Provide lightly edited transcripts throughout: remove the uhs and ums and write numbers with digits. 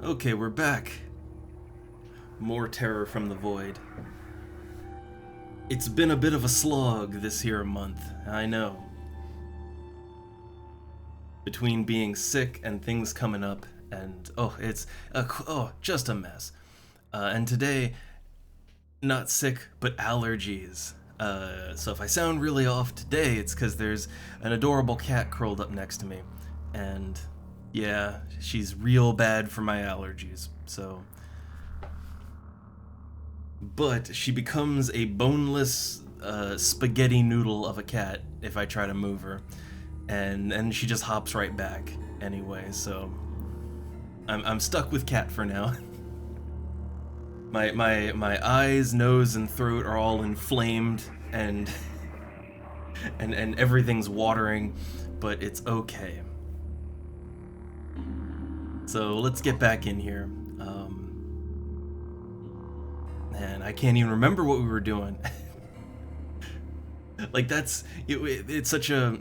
Okay, we're back. More terror from the void. It's been a bit of a slog this here month, I know. Between being sick and things coming up, and just a mess. And today, not sick, but allergies. So if I sound really off today, it's because there's an adorable cat curled up next to me. And yeah, she's real bad for my allergies. But she becomes a boneless spaghetti noodle of a cat if I try to move her, and she just hops right back anyway. So I'm stuck with cat for now. My eyes, nose, and throat are all inflamed, and and everything's watering, but it's okay. So let's get back in here. And I can't even remember what we were doing. Like it's such a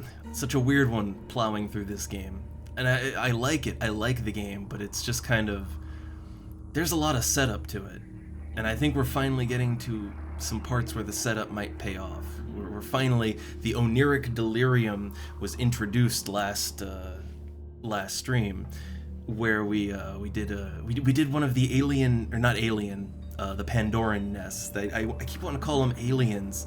weird one plowing through this game, and I like it. I like the game, but it's just kind of there's a lot of setup to it, and I think we're finally getting to some parts where the setup might pay off. We're finally the Oniric Delirium was introduced last stream, where we did one of the alien or not alien the Pandoran nests. I keep wanting to call them aliens,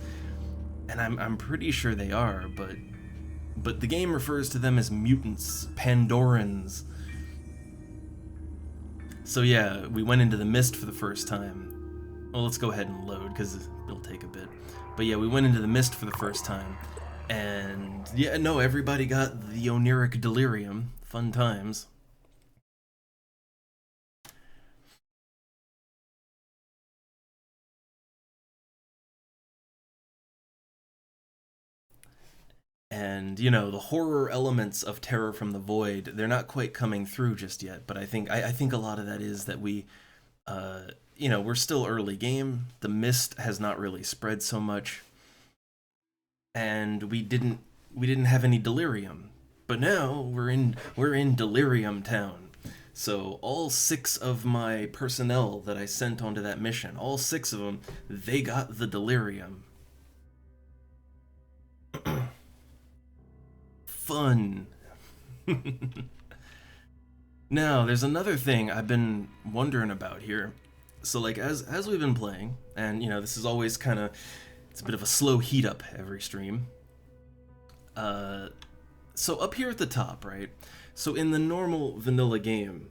and I'm pretty sure they are, but the game refers to them as mutants, Pandorans. So yeah, we went into the mist for the first time. Well, let's go ahead and load because it'll take a bit. But yeah, we went into the mist for the first time, and yeah, no, everybody got the Oniric Delirium. Fun times. And the horror elements of Terror from the Void, they're not quite coming through just yet, but I think a lot of that is that uh we're still early game. The mist has not really spread so much, and we didn't have any delirium. But now we're in Delirium Town. So all 6 of my personnel that I sent onto that mission, all 6 of them, they got the delirium. Fun. Now, there's another thing I've been wondering about here. So, like, as we've been playing, and this is always kind of it's a bit of a slow heat up every stream. Uh, so up here at the top, right? So in the normal vanilla game,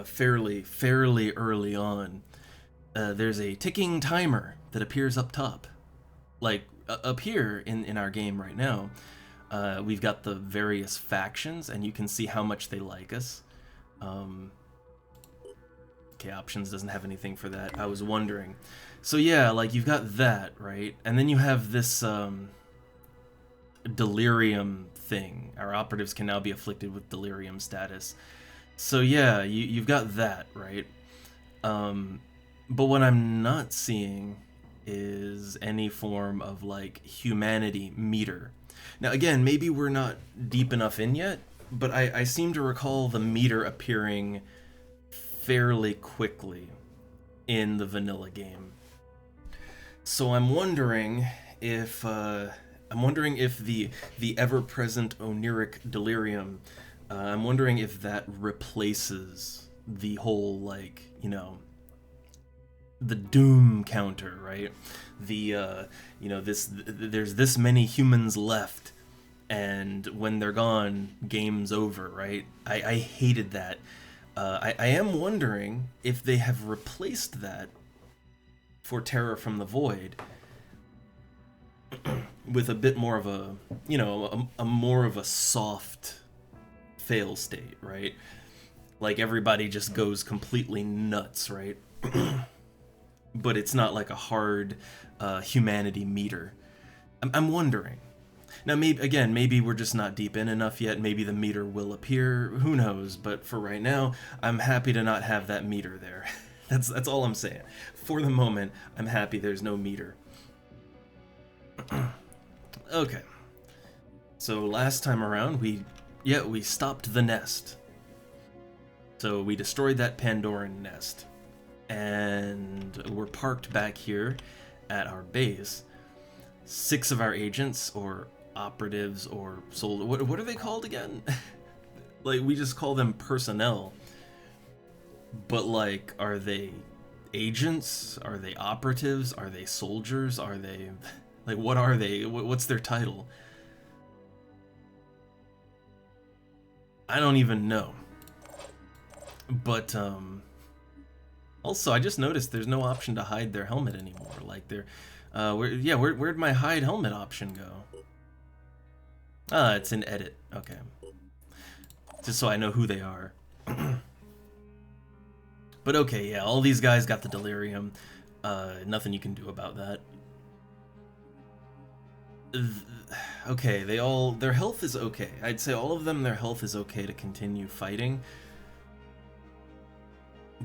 fairly early on, there's a ticking timer that appears up top, like up here in our game right now. We've got the various factions, and you can see how much they like us. Um, okay, options doesn't have anything for that. I was wondering. So yeah, like you've got that, right? And then you have this delirium thing. Our operatives can now be afflicted with delirium status. So yeah, you've got that, right? Um, but what I'm not seeing is any form of like humanity meter. Now, again, maybe we're not deep enough in yet, but I seem to recall the meter appearing fairly quickly in the vanilla game. So I'm wondering if the ever-present Oniric Delirium, I'm wondering if that replaces the whole like the doom counter, right? There's this many humans left, and when they're gone, game's over, right? I hated that. I am wondering if they have replaced that for Terror from the Void with a bit more of a more of a soft fail state, right? Like everybody just goes completely nuts, right? But it's not like a hard humanity meter. I'm wondering. Now, maybe we're just not deep in enough yet. Maybe the meter will appear. Who knows? But for right now, I'm happy to not have that meter there. That's all I'm saying. For the moment, I'm happy there's no meter. Okay. So last time around, we stopped the nest. So we destroyed that Pandoran nest, and we're parked back here at our base. 6 of our agents, or operatives, or what are they called again? Like, we just call them personnel. But, like, are they agents? Are they operatives? Are they soldiers? Are they... Like, what are they? What's their title? I don't even know. But, also, I just noticed there's no option to hide their helmet anymore. Like, they're... where'd my hide helmet option go? Ah, it's in edit. Okay. Just so I know who they are. But okay, yeah, all these guys got the delirium. Nothing you can do about that. Okay, their health is okay. I'd say all of them, their health is okay to continue fighting.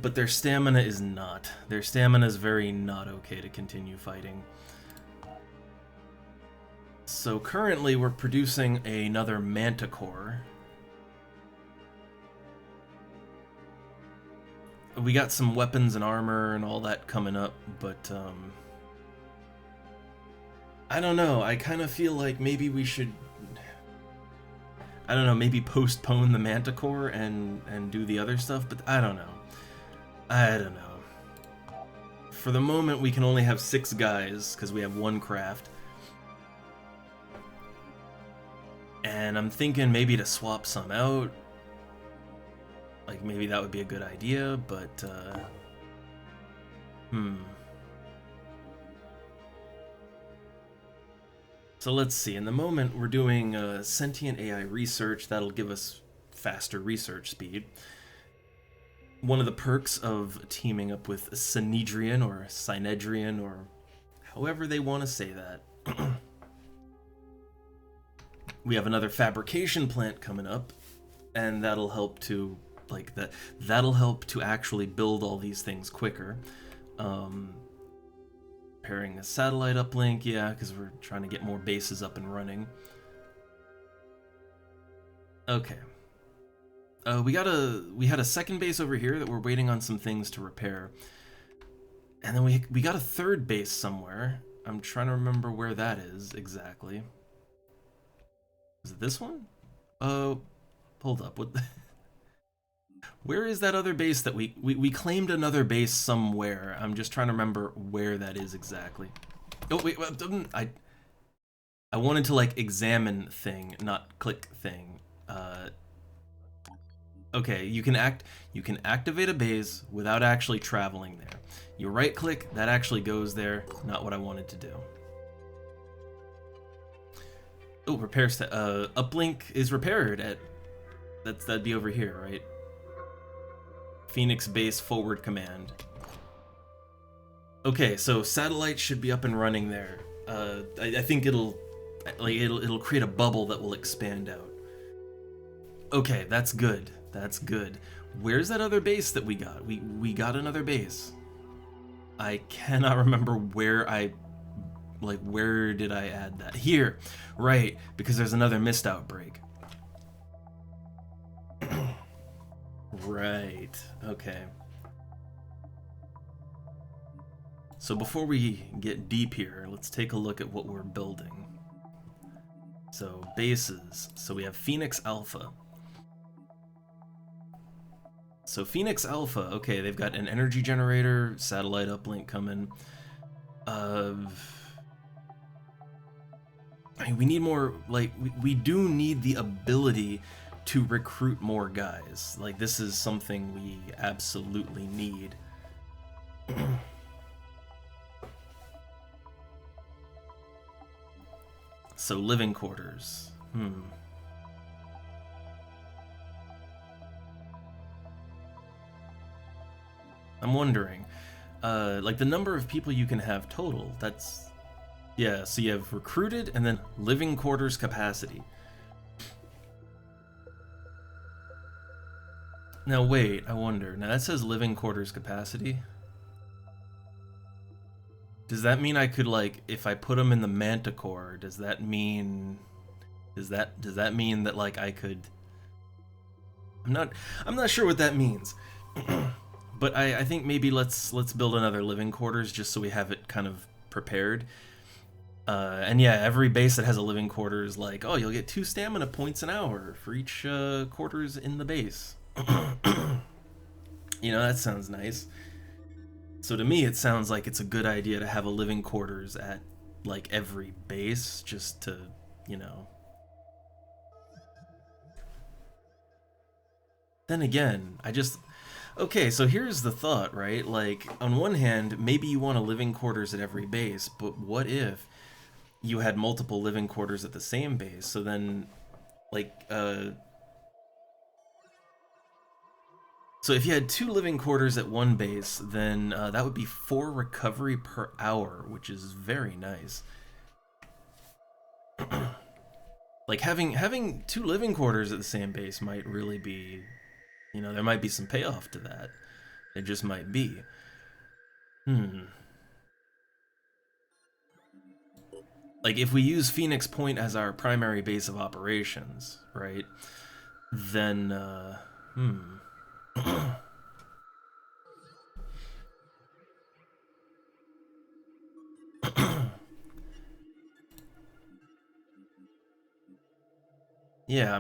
But their stamina is not. Their stamina is very not okay to continue fighting. So currently we're producing another Manticore. We got some weapons and armor and all that coming up, but I don't know, I kind of feel like maybe we should, I don't know, maybe postpone the Manticore and do the other stuff, but I don't know. I don't know. For the moment, we can only have 6 guys, because we have 1 craft. And I'm thinking maybe to swap some out. Like, maybe that would be a good idea, but, So let's see, in the moment we're doing sentient AI research. That'll give us faster research speed. One of the perks of teaming up with Synedrian or Synedrian, or however they want to say that. We have another fabrication plant coming up, and that'll help to, like, that'll help to actually build all these things quicker. Pairing a satellite uplink, yeah, because we're trying to get more bases up and running. Okay. We had a second base over here that we're waiting on some things to repair. And then we got a third base somewhere. I'm trying to remember where that is exactly. Is it this one? Hold up. What? Where is that other base that we claimed another base somewhere? I'm just trying to remember where that is exactly. Oh wait, I wanted to like examine thing, not click thing. Okay, you can activate a base without actually traveling there. You right click, that actually goes there. Not what I wanted to do. Oh, repair uplink is repaired at that'd be over here, right? Phoenix base forward command. Okay, so satellite should be up and running there. I think it'll create a bubble that will expand out. Okay, that's good. That's good. Where's that other base that we got? We got another base. I cannot remember where where did I add that? Here, right, because there's another mist outbreak. Right, okay. So before we get deep here, let's take a look at what we're building. So, bases. So we have Phoenix Alpha. So Phoenix Alpha, okay, they've got an energy generator, satellite uplink coming. I mean, we need more, like, we do need the ability to recruit more guys. Like, this is something we absolutely need. So, living quarters. I'm wondering, like, the number of people you can have total, that's... Yeah, so you have recruited and then living quarters capacity. Now wait, I wonder. Now that says living quarters capacity. Does that mean I could, like, if I put them in the Manticore, does that mean... Does that mean that, like, I could... I'm not I'm not sure what that means. But I think maybe let's build another living quarters just so we have it kind of prepared. And yeah, every base that has a living quarters, is like, oh, you'll get 2 stamina points an hour for each quarters in the base. You know, that sounds nice. So to me, it sounds like it's a good idea to have a living quarters at like every base, just to, you know. Then again, okay, so here's the thought, right? Like, on one hand, maybe you want a living quarters at every base, but what if you had multiple living quarters at the same base? So then, like, so if you had 2 living quarters at one base, then that would be 4 recovery per hour, which is very nice. Like, having 2 living quarters at the same base might really be, you know, there might be some payoff to that. There just might be. Like, if we use Phoenix Point as our primary base of operations, right? Then, yeah,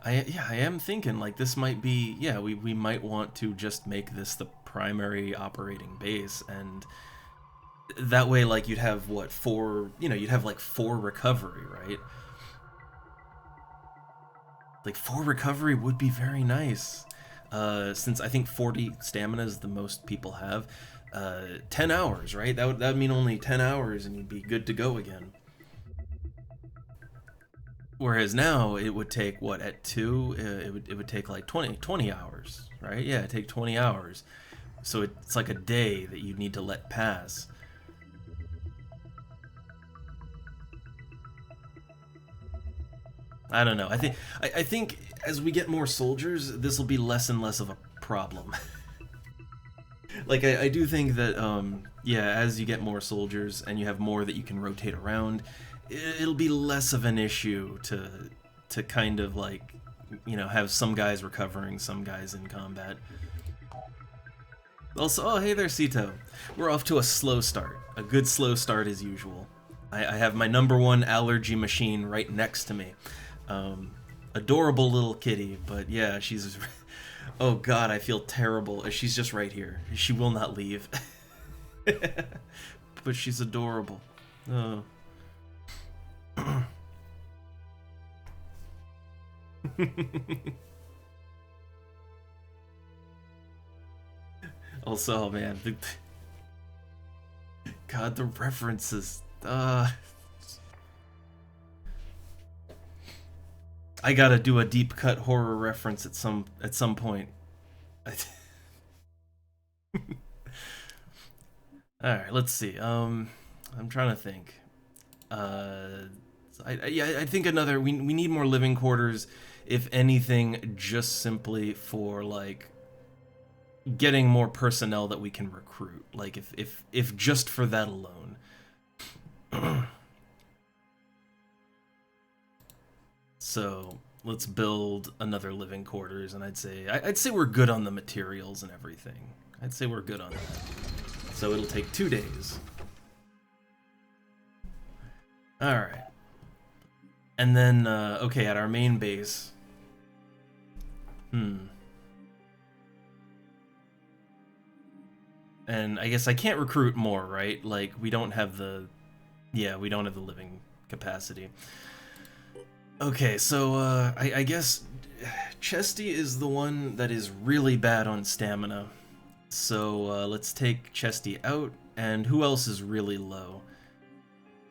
I am thinking like this might be, yeah, we might want to just make this the primary operating base, and that way, like, you'd have what, 4, you know, you'd have like 4 recovery, right? Like 4 recovery would be very nice. Since I think 40 stamina is the most people have, 10 hours, right? That would mean only 10 hours and you'd be good to go again. Whereas now it would take what, at 2, it would take like 20 hours, right? Yeah, it'd take 20 hours. So it's like a day that you need to let pass. I don't know. I think as we get more soldiers, this will be less and less of a problem. Like, I do think that yeah, as you get more soldiers and you have more that you can rotate around, it'll be less of an issue to kind of, like, you know, have some guys recovering, some guys in combat. Also, oh, hey there, Sito. We're off to a slow start. A good slow start as usual. I have my #1 allergy machine right next to me. Adorable little kitty, but yeah, she's... Oh god, I feel terrible. She's just right here. She will not leave. But she's adorable. Oh. Also, man, God, the references. I gotta do a deep cut horror reference at some point. All right, let's see. I'm trying to think. I think another. We need more living quarters, if anything, just simply for like getting more personnel that we can recruit. Like if just for that alone. So let's build another living quarters, and I'd say we're good on the materials and everything. I'd say we're good on that. So it'll take 2 days. All right. And then okay, at our main base. And I guess I can't recruit more, right? Like, we don't have the... Yeah, we don't have the living capacity. Okay, so, I guess Chesty is the one that is really bad on stamina. So, let's take Chesty out, and who else is really low?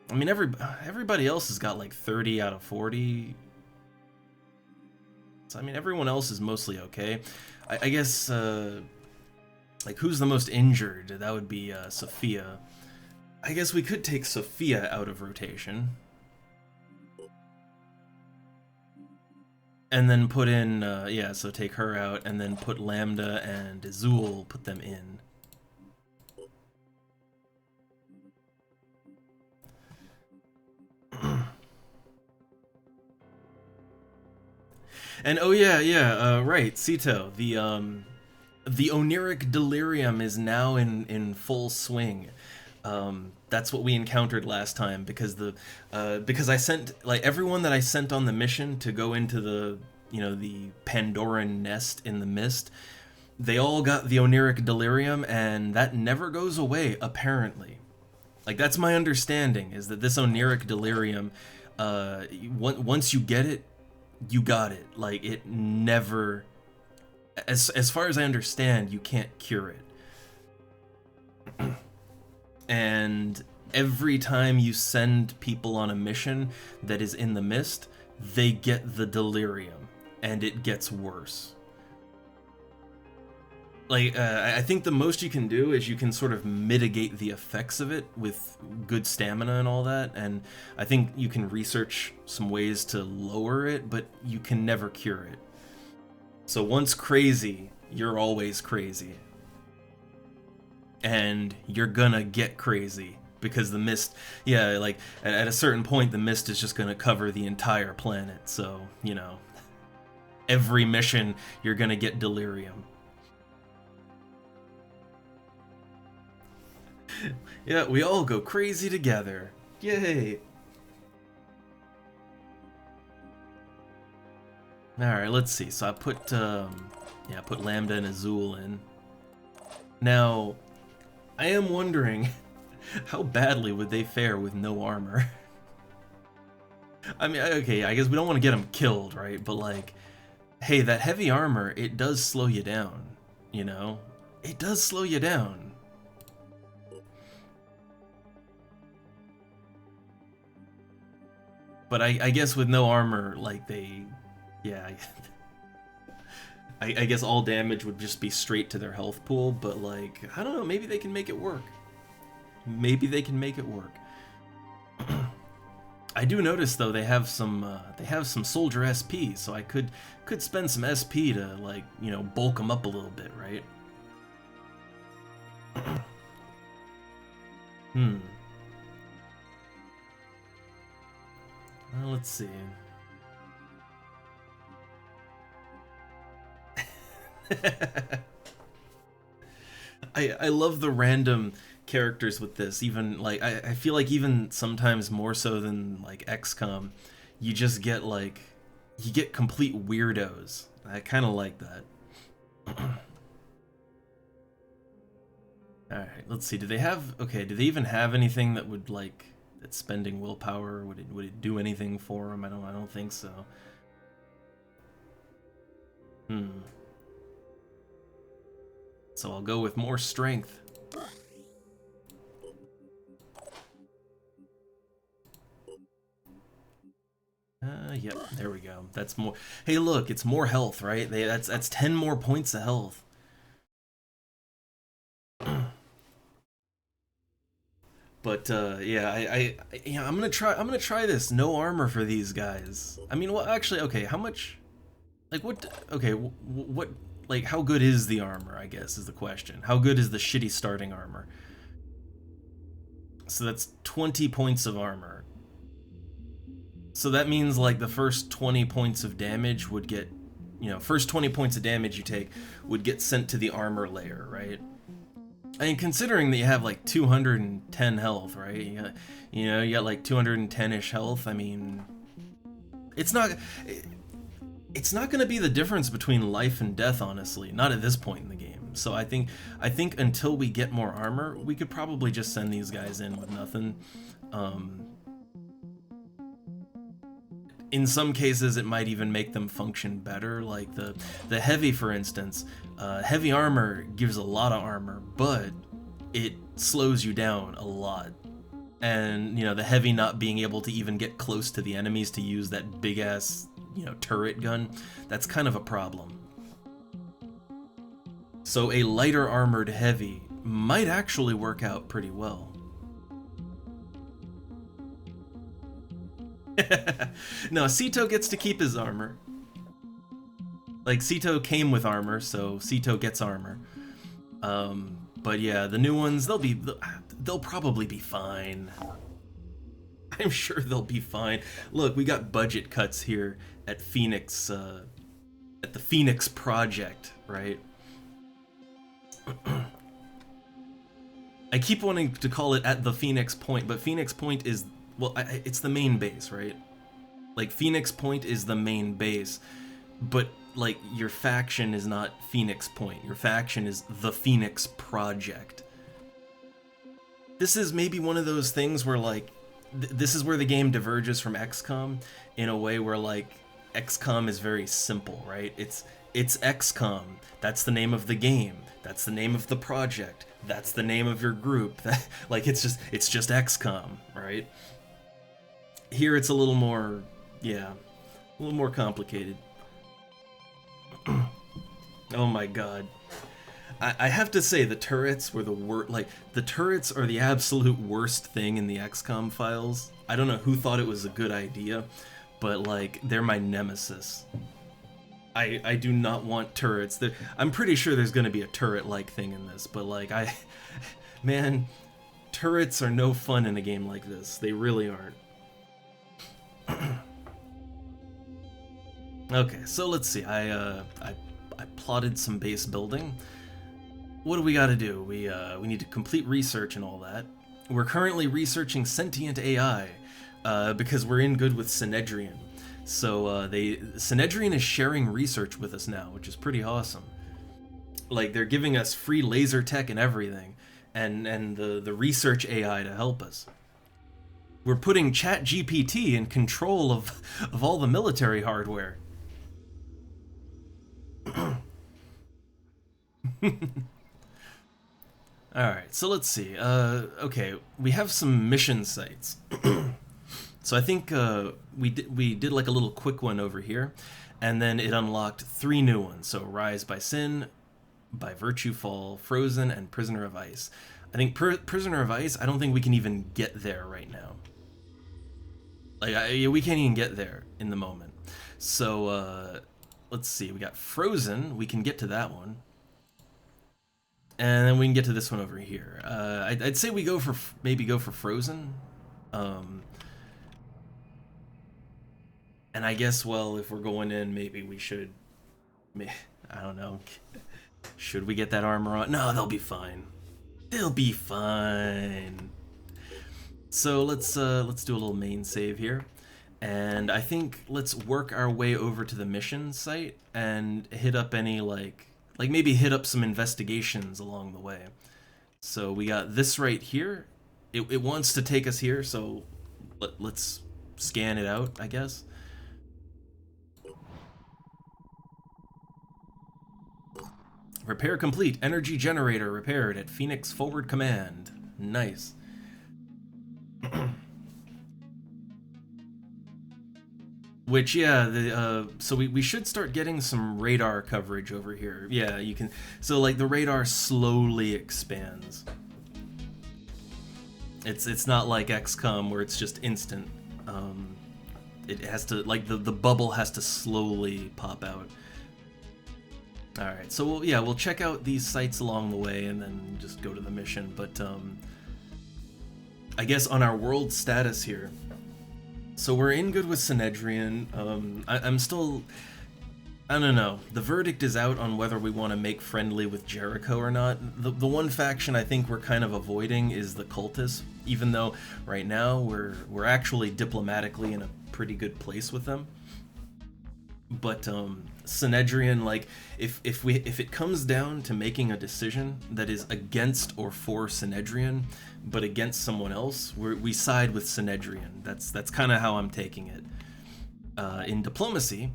I mean, everybody else has got, like, 30 out of 40. So, I mean, everyone else is mostly okay. I guess, like, who's the most injured? That would be Sophia. I guess we could take Sophia out of rotation. And then put in, yeah, so take her out, and then put Lambda and Azul, put them in. And oh yeah, yeah, right, Sito. The Oniric Delirium is now in full swing. That's what we encountered last time because I sent like everyone that I sent on the mission to go into the Pandoran nest in the mist. They all got the Oniric Delirium, and that never goes away apparently. Like that's my understanding is that this Oniric Delirium, once you get it, you got it. Like it never, as far as I understand, you can't cure it. And every time you send people on a mission that is in the mist, they get the delirium, and it gets worse. Like, I think the most you can do is you can sort of mitigate the effects of it with good stamina and all that, and I think you can research some ways to lower it, but you can never cure it. So once crazy, you're always crazy. And you're gonna get crazy, because the mist, yeah, like, at a certain point, the mist is just gonna cover the entire planet, so, you know, every mission, you're gonna get delirium. Yeah, we all go crazy together. Yay! Alright, let's see. So I put, I put Lambda and Azul in. Now, I am wondering, how badly would they fare with no armor? I mean, okay, I guess we don't want to get them killed, right? But like, hey, that heavy armor, it does slow you down, you know? It does slow you down. But I guess with no armor, like yeah, I guess all damage would just be straight to their health pool, but like, I don't know, maybe they can make it work. Maybe they can make it work. I do notice though they have some soldier SP, so I could spend some SP to, like, you know, bulk them up a little bit, right? Let's see. I love the random characters with this. Even like I feel like even sometimes more so than like XCOM, you just get like you get complete weirdos. I kind of like that. All right, let's see. Do they have do they even have anything that would like that spending willpower would it do anything for them? I don't think so. So I'll go with more strength. Yep, there we go. That's more. Hey, look, it's more health, right? That's 10 more points of health. But yeah, I'm gonna try this. No armor for these guys. I mean, well, actually, okay, how much? Like what? Okay, what? Like, how good is the armor, I guess, is the question. How good is the shitty starting armor? So that's 20 points of armor. So that means, like, the first 20 points of damage would get, you know, first 20 points of damage you take would get sent to the armor layer, right? I mean, considering that you have, like, 210 health, right? You know, you got, like, 210-ish health, I mean... It's not going to be the difference between life and death, honestly. Not at this point in the game. So I think until we get more armor, we could probably just send these guys in with nothing. In some cases, it might even make them function better. Like the heavy, for instance. Heavy armor gives a lot of armor, but it slows you down a lot. And, you know, the heavy not being able to even get close to the enemies to use that big-ass, you know, turret gun, that's kind of a problem. So a lighter armored heavy might actually work out pretty well. No, Sito gets to keep his armor. Like, Sito came with armor, so Sito gets armor. But yeah, the new ones, they'll probably be fine. I'm sure they'll be fine. Look, we got budget cuts here at Phoenix at the Phoenix Project, right? I keep wanting to call it at the Phoenix Point, but Phoenix Point is, well, it's the main base, right? Like, Phoenix Point is the main base, but, like, your faction is not Phoenix Point. Your faction is the Phoenix Project. This is maybe one of those things where, like, this is where the game diverges from XCOM in a way where, like, XCOM is very simple, right? It's XCOM. That's the name of the game. That's the name of the project. That's the name of your group. Like, it's just XCOM, right? Here it's a little more, yeah, a little more complicated. Oh my god. I have to say, the turrets were the worst. Like, the turrets are the absolute worst thing in the XCOM files. I don't know who thought it was a good idea, but, like, they're my nemesis. I do not want turrets. I'm pretty sure there's gonna be a turret-like thing in this, but, like, man, turrets are no fun in a game like this. They really aren't. Okay, so let's see. I plotted some base building. What do we gotta do? We need to complete research and all that. We're currently researching sentient AI, because we're in good with Synedrian. So Synedrian is sharing research with us now, which is pretty awesome. Like, they're giving us free laser tech and everything, and the research AI to help us. We're putting ChatGPT in control of all the military hardware. Alright, so let's see. Okay, we have some mission sites. So I think we did like a little quick one over here, and then it unlocked 3 new ones. So Rise by Sin, by Virtue Fall, Frozen, and Prisoner of Ice. I think Prisoner of Ice, I don't think we can even get there right now. Like, we can't even get there in the moment. So, let's see. We got Frozen. We can get to that one. And then we can get to this one over here. I'd say we maybe go for Frozen. And I guess, well, if we're going in, maybe we should... I don't know. Should we get that armor on? No, they'll be fine. They'll be fine. So let's do a little main save here. And I think let's work our way over to the mission site and hit up any, like maybe hit up some investigations along the way. So we got this right here. It wants to take us here, so let's scan it out, I guess. Repair complete. Energy generator repaired at Phoenix Forward Command. Nice. Which, yeah, so we should start getting some radar coverage over here. Yeah, you can... So, like, the radar slowly expands. It's not like XCOM where it's just instant. It has to... Like, the bubble has to slowly pop out. Alright, so we'll check out these sites along the way and then just go to the mission, but I guess on our world status here, so we're in good with Synedrian. I'm still, I don't know, the verdict is out on whether we want to make friendly with Jericho or not. The one faction I think we're kind of avoiding is the Cultists, even though right now we're actually diplomatically in a pretty good place with them. But Synedrian, like, if it comes down to making a decision that is against or for Synedrian, but against someone else, we side with Synedrian. That's kind of how I'm taking it. In diplomacy,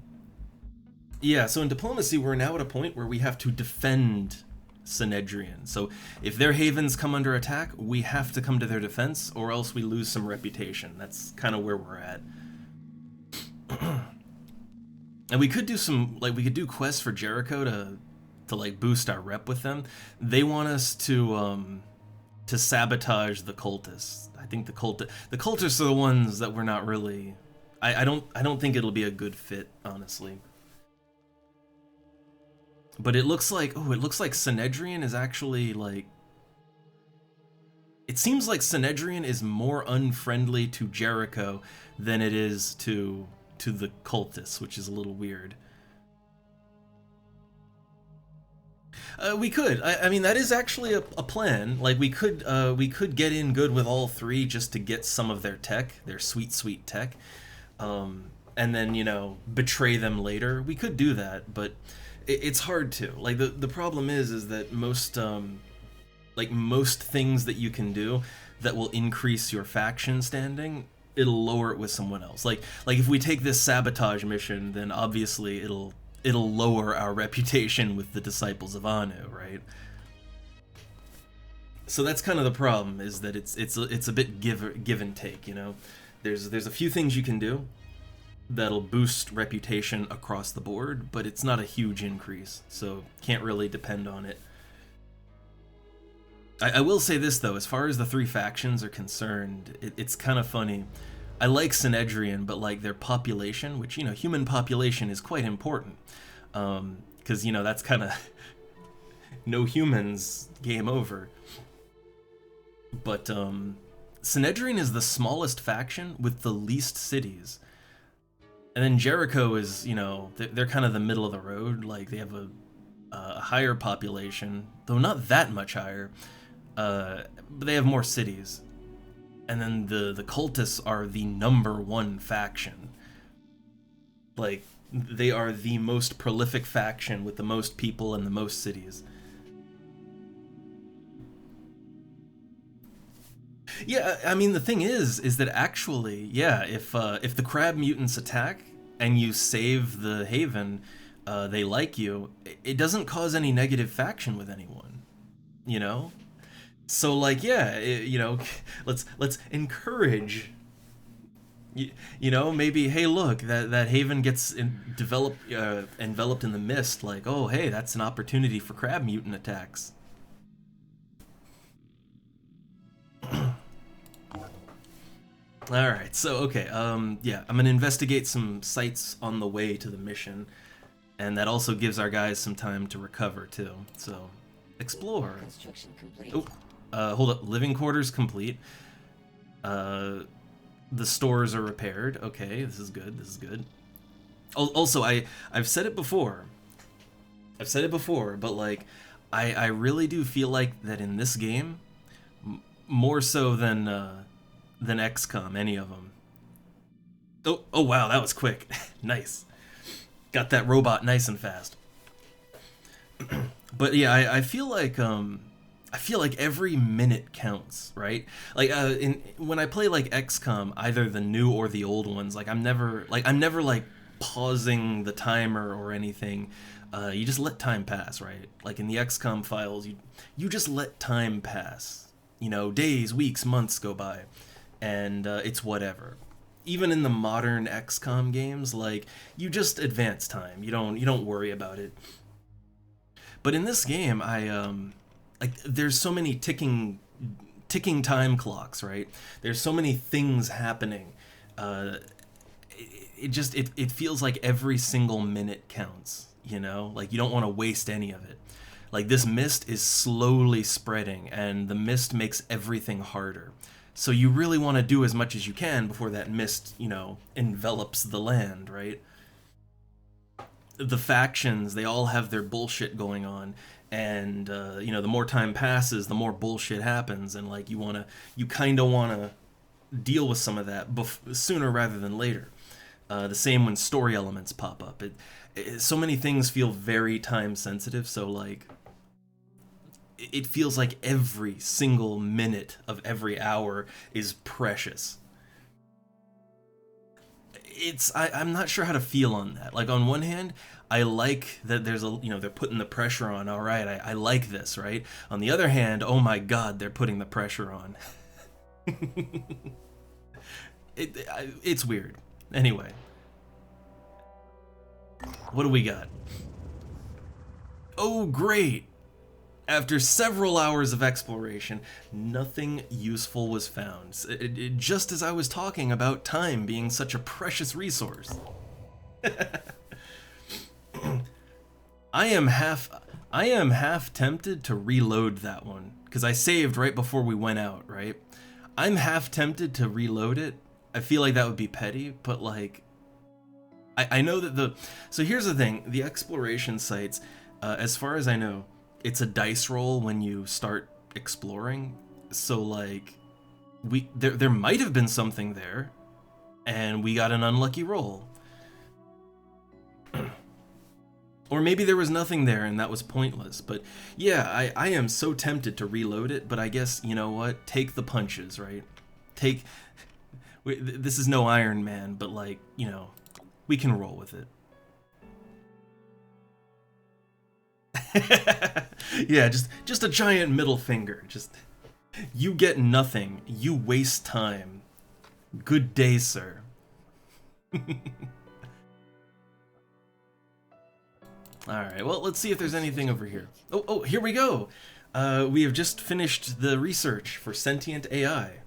yeah. So in diplomacy, we're now at a point where we have to defend Synedrian. So if their havens come under attack, we have to come to their defense, or else we lose some reputation. That's kind of where we're at. And we could do some, like, we could do quests for Jericho to like boost our rep with them. They want us to sabotage the Cultists. I think the Cultists are the ones that we're not really. I don't think it'll be a good fit, honestly. But it looks like Synedrian is actually, like, it seems like Synedrian is more unfriendly to Jericho than it is to the Cultists, which is a little weird. We could. I mean, that is actually a plan. Like we could get in good with all three just to get some of their tech, their sweet sweet tech, and then betray them later. We could do that, but it's hard to. Like the problem is that most things that you can do that will increase your faction standing, it'll lower it with someone else. Like if we take this sabotage mission, then obviously it'll lower our reputation with the Disciples of Anu, right? So that's kind of the problem, is that it's a bit give and take, There's a few things you can do that'll boost reputation across the board, but it's not a huge increase, so can't really depend on it. I will say this though, as far as the three factions are concerned, it's kind of funny. I like Synedrian, but like their population, which human population is quite important, because that's kind of no humans, game over. But Synedrian is the smallest faction with the least cities, and then Jericho is they're kind of the middle of the road. Like they have a higher population, though not that much higher. But they have more cities. And then the cultists are the #1 faction. Like, they are the most prolific faction with the most people and the most cities. Yeah, I mean, the thing is that actually, yeah, if the crab mutants attack and you save the Haven, they like you, it doesn't cause any negative faction with anyone, So like, yeah, let's encourage, maybe, hey, look, that Haven gets enveloped in the mist, like, oh, hey, that's an opportunity for crab mutant attacks. Alright, so, okay, yeah, I'm gonna investigate some sites on the way to the mission, and that also gives our guys some time to recover, too, so, explore. Construction complete. Oh, hold up, living quarters complete. The stores are repaired. Okay, this is good. Also, I've said it before, but like, I really do feel like that in this game, more so than XCOM, any of them. Oh wow, that was quick. Nice. Got that robot nice and fast. But yeah, I feel like every minute counts, right? Like when I play like XCOM, either the new or the old ones, like I'm never pausing the timer or anything. You just let time pass, right? Like in the XCOM files, you just let time pass. Days, weeks, months go by, and it's whatever. Even in the modern XCOM games, like you just advance time. You don't worry about it. But in this game, like there's so many ticking time clocks, right? There's so many things happening. It feels like every single minute counts, Like you don't want to waste any of it. Like this mist is slowly spreading, and the mist makes everything harder. So you really want to do as much as you can before that mist, envelops the land, right? The factions, they all have their bullshit going on, and the more time passes, the more bullshit happens, and like you kind of want to deal with some of that sooner rather than later. The same when story elements pop up. So many things feel very time sensitive, so like it feels like every single minute of every hour is precious. I'm not sure how to feel on that. Like on one hand, I like that there's they're putting the pressure on. All right, I like this, right? On the other hand, oh my God, they're putting the pressure on. It's weird. Anyway, what do we got? Oh, great! After several hours of exploration, nothing useful was found. Just as I was talking about time being such a precious resource. I am half tempted to reload that one, because I saved right before we went out, right? I'm half tempted to reload it. I feel like that would be petty, but like, I know that so here's the thing, the exploration sites, as far as I know, it's a dice roll when you start exploring. So like there might have been something there, and we got an unlucky roll. Or maybe there was nothing there and that was pointless. But yeah, I am so tempted to reload it, but I guess, you know what? Take the punches, right? This is no Iron Man, but like, you know, we can roll with it. Yeah, just a giant middle finger. Just, you get nothing. You waste time. Good day, sir. Alright, well, let's see if there's anything over here. Oh, here we go! We have just finished the research for sentient AI.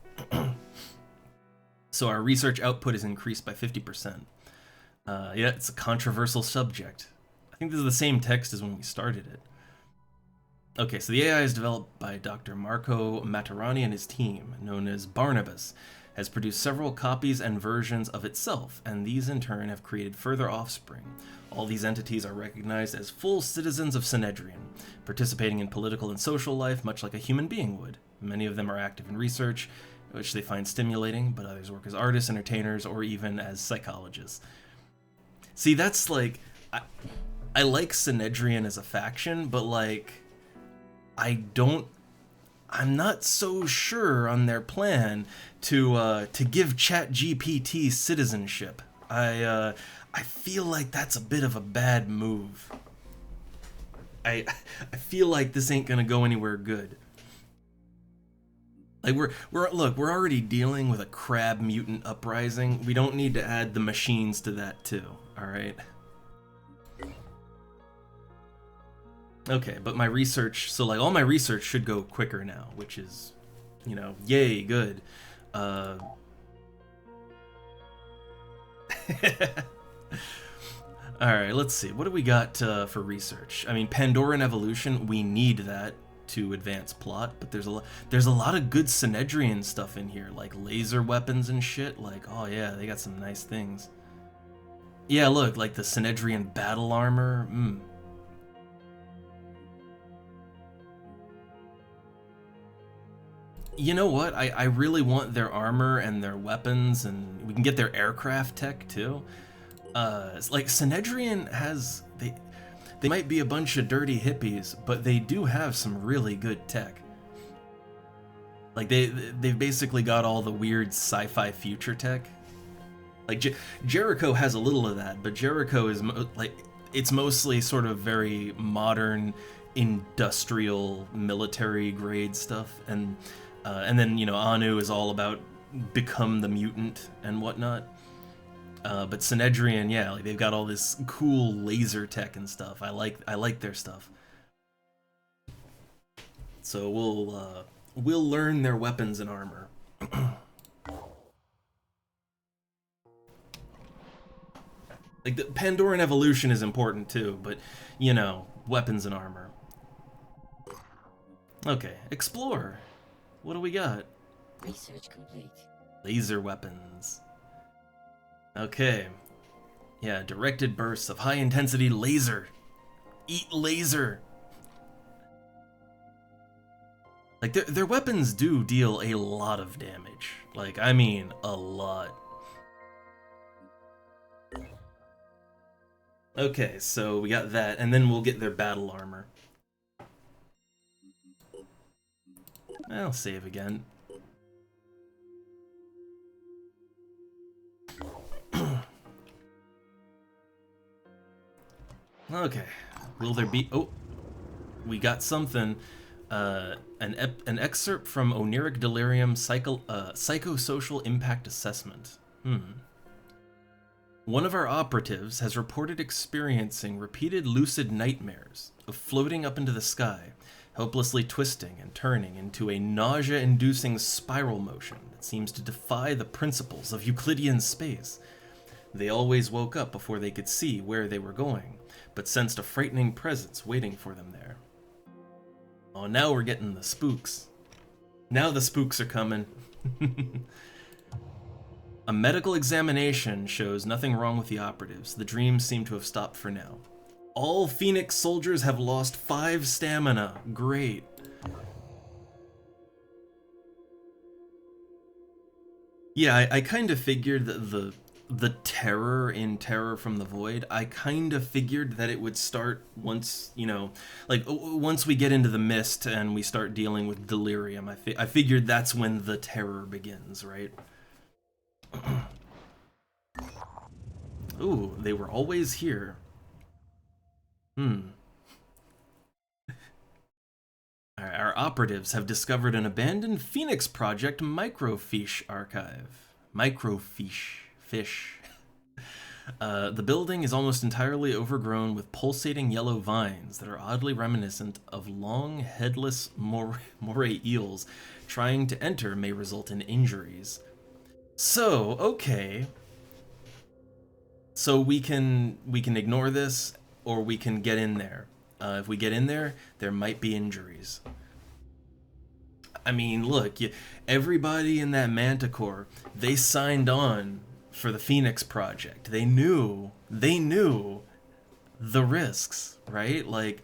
So our research output is increased by 50%. Yeah, it's a controversial subject. I think this is the same text as when we started it. Okay, so the AI is developed by Dr. Marco Maturani and his team, known as Barnabas, has produced several copies and versions of itself, and these in turn have created further offspring. All these entities are recognized as full citizens of Synedrian, participating in political and social life much like a human being would. Many of them are active in research, which they find stimulating, but others work as artists, entertainers, or even as psychologists. See, that's like... I like Synedrian as a faction, but like... I'm not so sure on their plan to give ChatGPT citizenship. I feel like that's a bit of a bad move. I feel like this ain't gonna go anywhere good. Like we're already dealing with a crab mutant uprising. We don't need to add the machines to that too. All right. Okay, but my research, so like all my research should go quicker now, which is, you know, yay, good. Alright, let's see. What do we got for research? I mean, Pandoran evolution, we need that to advance plot, but there's a lot of good Synedrian stuff in here, like laser weapons and shit. Like, oh yeah, they got some nice things. Yeah, look, like the Synedrian battle armor. You know what? I really want their armor and their weapons, and we can get their aircraft tech too. Like Synedrian has they might be a bunch of dirty hippies, but they do have some really good tech. Like they've basically got all the weird sci-fi future tech. Like Jericho has a little of that, but Jericho is it's mostly sort of very modern, industrial, military grade stuff, and then, you know, Anu is all about become the mutant and whatnot. But Synedrian, yeah, like they've got all this cool laser tech and stuff. I like their stuff. So we'll learn their weapons and armor. Like the Pandoran evolution is important too, but you know, weapons and armor. Okay, explore. What do we got? Research complete. Laser weapons. Okay. Yeah, directed bursts of high intensity laser. Eat laser. Like their weapons do deal a lot of damage. Like, I mean, a lot. Okay, so we got that, and then we'll get their battle armor. I'll save again. Okay, will there be... Oh, we got something. An excerpt from Oniric Delirium Psychosocial Impact Assessment. One of our operatives has reported experiencing repeated lucid nightmares of floating up into the sky, helplessly twisting and turning into a nausea-inducing spiral motion that seems to defy the principles of Euclidean space. They always woke up before they could see where they were going, but sensed a frightening presence waiting for them there. Oh, now we're getting the spooks. Now the spooks are coming. A medical examination shows nothing wrong with the operatives. The dreams seem to have stopped for now. All Phoenix soldiers have lost 5 stamina. Great. Yeah, I kind of figured that the terror in Terror from the Void, I kind of figured that it would start once, you know, like once we get into the mist and we start dealing with delirium. I figured that's when the terror begins, right? Ooh, they were always here. Hmm. Our operatives have discovered an abandoned Phoenix Project microfiche archive. Microfiche. Fish. The building is almost entirely overgrown with pulsating yellow vines that are oddly reminiscent of long, headless moray eels. Trying to enter may result in injuries. So, okay. So we can ignore this, or we can get in there. If we get in there, there might be injuries. I mean, look, everybody in that Manticore, they signed on for the Phoenix Project. They knew the risks, right? Like,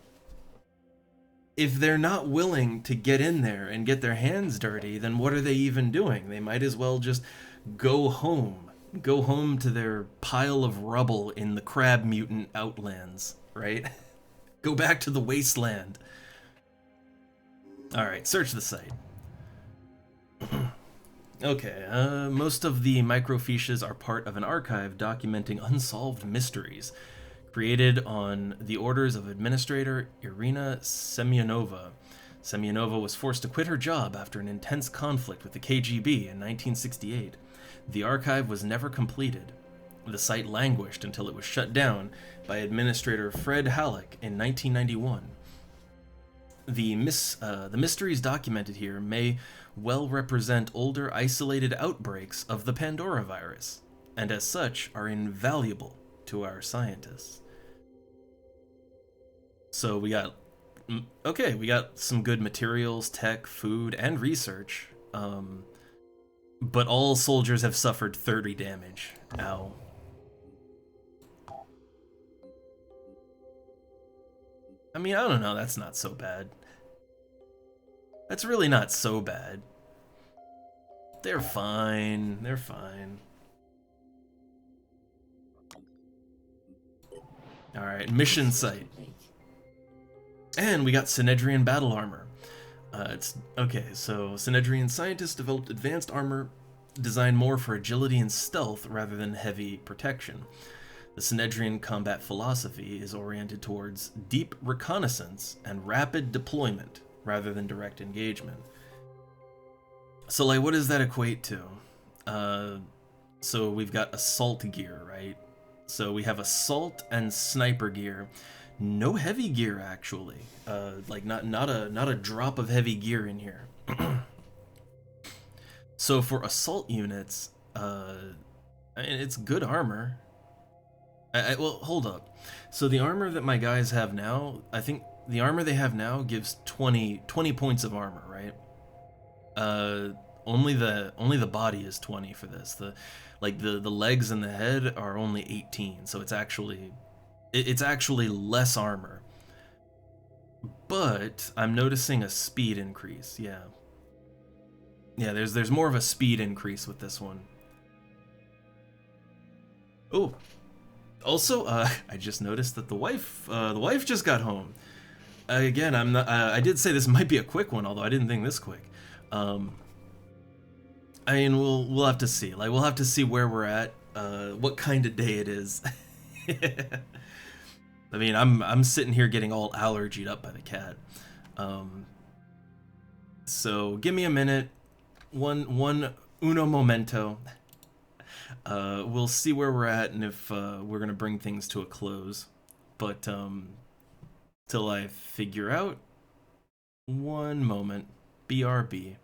if they're not willing to get in there and get their hands dirty, then what are they even doing? They might as well just go home. Go home to their pile of rubble in the crab mutant outlands, right? Go back to the wasteland. Alright, search the site. Okay, most of the microfiches are part of an archive documenting unsolved mysteries, created on the orders of Administrator Irina Semyonova. Semyonova was forced to quit her job after an intense conflict with the KGB in 1968. The archive was never completed. The site languished until it was shut down by Administrator Fred Halleck in 1991. The mysteries documented here may well represent older isolated outbreaks of the Pandora virus, and as such are invaluable to our scientists. So we got some good materials, tech, food, and research. But all soldiers have suffered 30 damage. Ow. I mean, I don't know, that's not so bad. That's really not so bad. They're fine. They're fine. Alright, mission site. And we got Synedrian battle armor. It's okay, so Synedrian scientists developed advanced armor designed more for agility and stealth rather than heavy protection. The Synedrian combat philosophy is oriented towards deep reconnaissance and rapid deployment rather than direct engagement. So, like, what does that equate to? So we've got assault gear, right? So we have assault and sniper gear. No heavy gear, actually. Like not a drop of heavy gear in here. So for assault units, it's good armor. Well, hold up. So the armor that my guys have now, I think the armor they have now gives 20 points of armor, right? Only the body is 20 for this. The legs and the head are only 18, so it's actually less armor. But I'm noticing a speed increase. Yeah. Yeah, there's more of a speed increase with this one. Oh, also, I just noticed that the wife just got home. Again, I'm not. I did say this might be a quick one, although I didn't think this quick. I mean, we'll have to see. Like, we'll have to see where we're at, what kind of day it is. I mean, I'm sitting here getting all allergied up by the cat. So give me a minute. One uno momento. We'll see where we're at and if we're gonna bring things to a close. But till I figure out. One moment. BRB.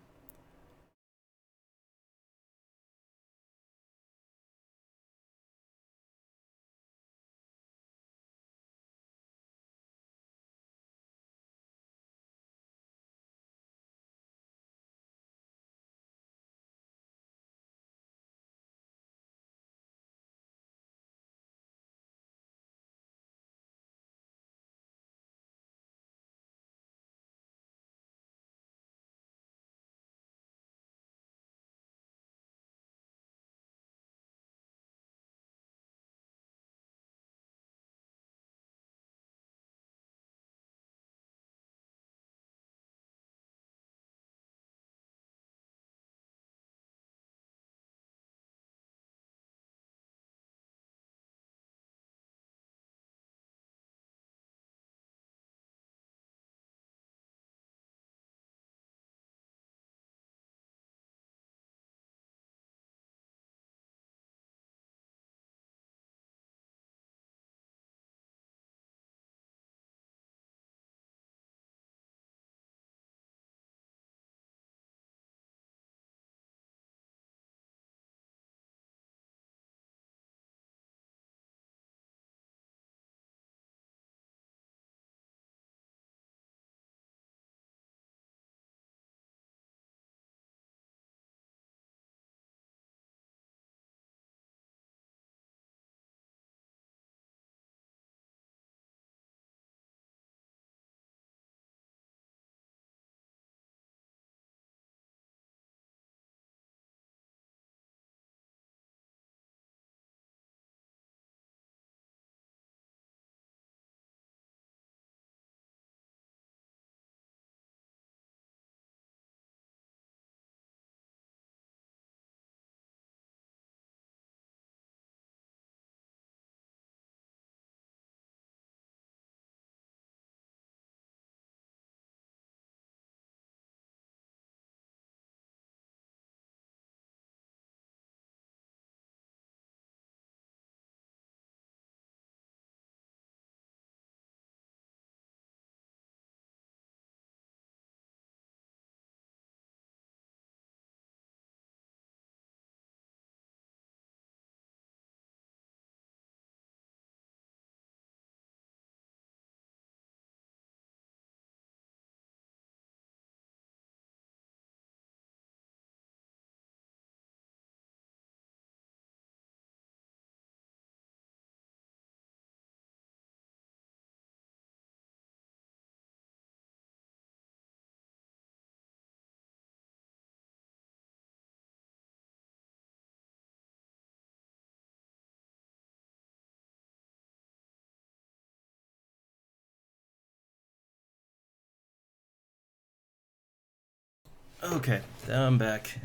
Okay, now I'm back.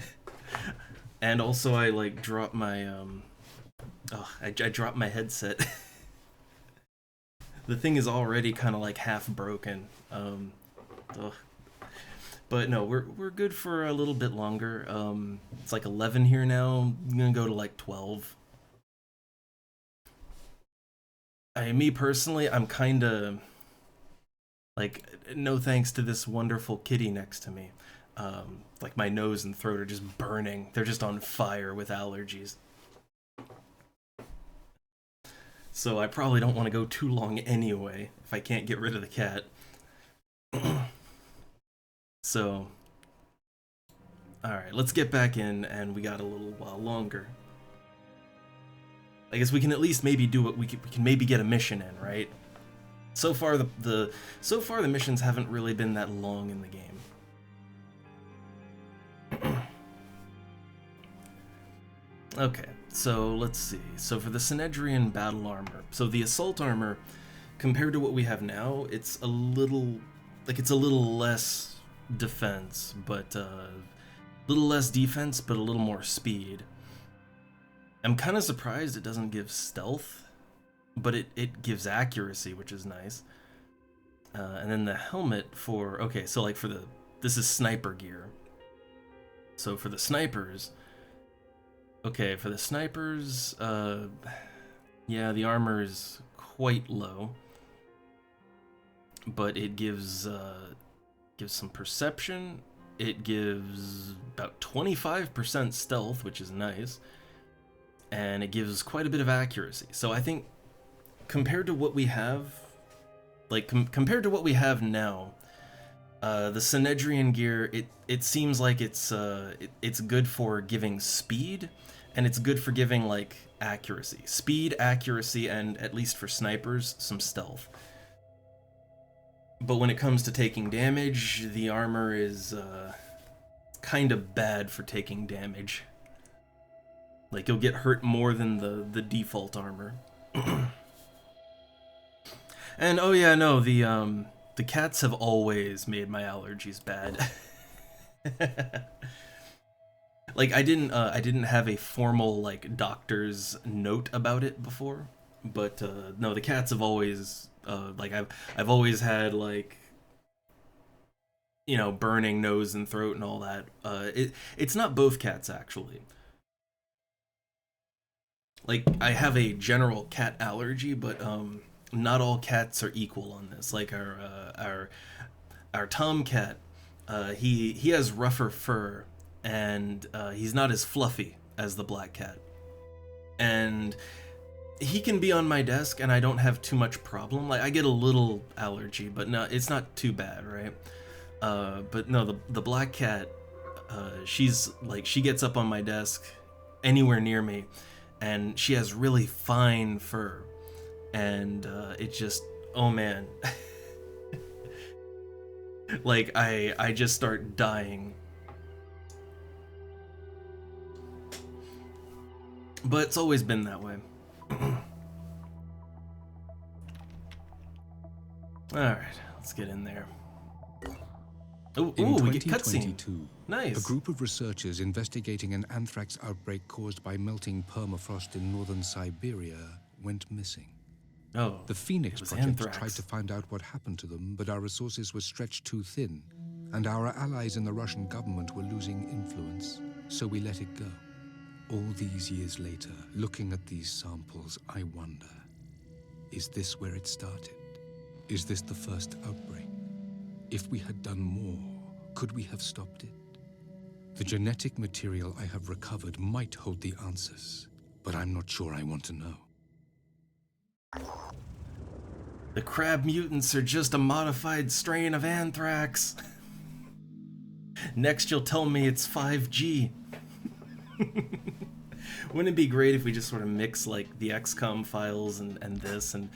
And also I like dropped my I dropped my headset. The thing is already kind of like half broken. Ugh. But no, we're good for a little bit longer. It's like 11 here now. I'm gonna go to like 12. Me personally, I'm kind of like, no thanks to this wonderful kitty next to me. Like my nose and throat are just burning. They're just on fire with allergies. So I probably don't want to go too long anyway if I can't get rid of the cat. So, alright, let's get back in, and we got a little while longer. I guess we can at least maybe do what we can maybe get a mission in, right? So far the missions haven't really been that long in the game. Okay, so let's see. So for the Synedrian battle armor, so the assault armor, compared to what we have now, it's a little less defense, but a little less defense, but a little more speed. I'm kind of surprised it doesn't give stealth, but it gives accuracy, which is nice. And then the helmet for, okay, so like this is sniper gear. So for the snipers, okay, yeah, the armor is quite low, but it gives some perception. It gives about 25% stealth, which is nice, and it gives quite a bit of accuracy. So I think compared to what we have, like compared to what we have now, the Synedrian gear, it seems like it's good for giving speed, and it's good for giving like accuracy, speed, accuracy, and at least for snipers, some stealth. But when it comes to taking damage, the armor is kind of bad for taking damage. Like, you'll get hurt more than the default armor. And oh yeah, no, the cats have always made my allergies bad. Like, I didn't have a formal like doctor's note about it before, but no, the cats have always like I've always had like, you know, burning nose and throat and all that. It's not both cats actually. Like, I have a general cat allergy, but not all cats are equal on this. Like our tomcat, he has rougher fur, and he's not as fluffy as the black cat. And he can be on my desk and I don't have too much problem. Like, I get a little allergy, but no, it's not too bad, right? But no, the black cat, she's like, she gets up on my desk anywhere near me, and she has really fine fur, and it just, oh man. Like, I just start dying. But it's always been that way. Alright, let's get in there. Ooh, we get cutscene. Nice. A group of researchers investigating an anthrax outbreak caused by melting permafrost in northern Siberia went missing. Oh, the Phoenix Project anthrax. Tried to find out what happened to them, but our resources were stretched too thin, and our allies in the Russian government were losing influence, so we let it go. All these years later, looking at these samples, I wonder, is this where it started? Is this the first outbreak? If we had done more, could we have stopped it? The genetic material I have recovered might hold the answers, but I'm not sure I want to know. The crab mutants are just a modified strain of anthrax. Next you'll tell me it's 5G. Wouldn't it be great if we just sort of mix like the XCOM files and this and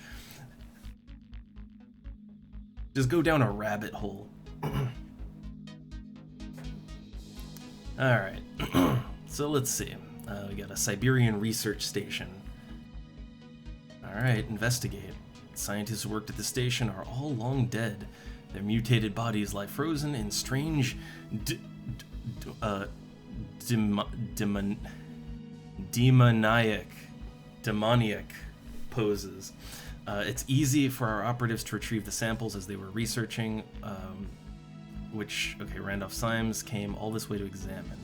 just go down a rabbit hole? Alright, so let's see. We got a Siberian research station. Alright, investigate. Scientists who worked at the station are all long dead. Their mutated bodies lie frozen in strange uh, demoniac poses. It's easy for our operatives to retrieve the samples as they were researching, okay, Randolph Symes came all this way to examine.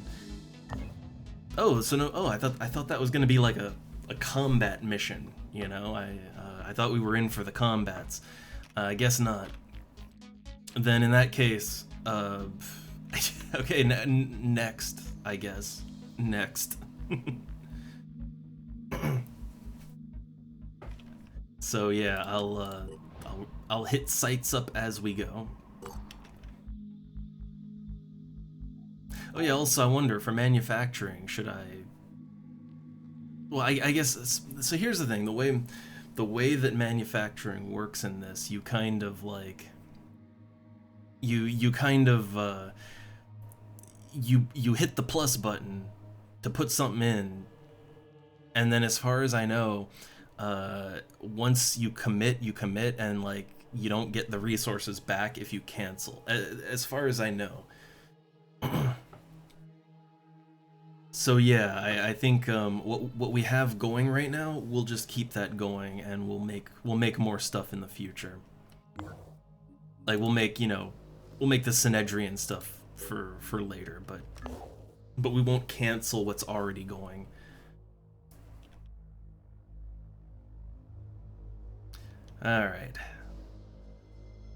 Oh, so no, I thought that was gonna be like a combat mission, you know? I thought we were in for the combats. I guess not. Then in that case, okay, next, I guess. Next. So yeah, I'll hit sites up as we go. Oh yeah, also I wonder, for manufacturing, should I... Well, I guess, so here's the thing, the way that manufacturing works in this, you kind of like... You kind of, you hit the plus button to put something in, and then as far as I know, once you commit, and like, you don't get the resources back if you cancel, as far as I know. So yeah, I think what we have going right now, we'll just keep that going, and we'll make more stuff in the future. Like we'll make the Synedrian stuff for later, but we won't cancel what's already going. All right.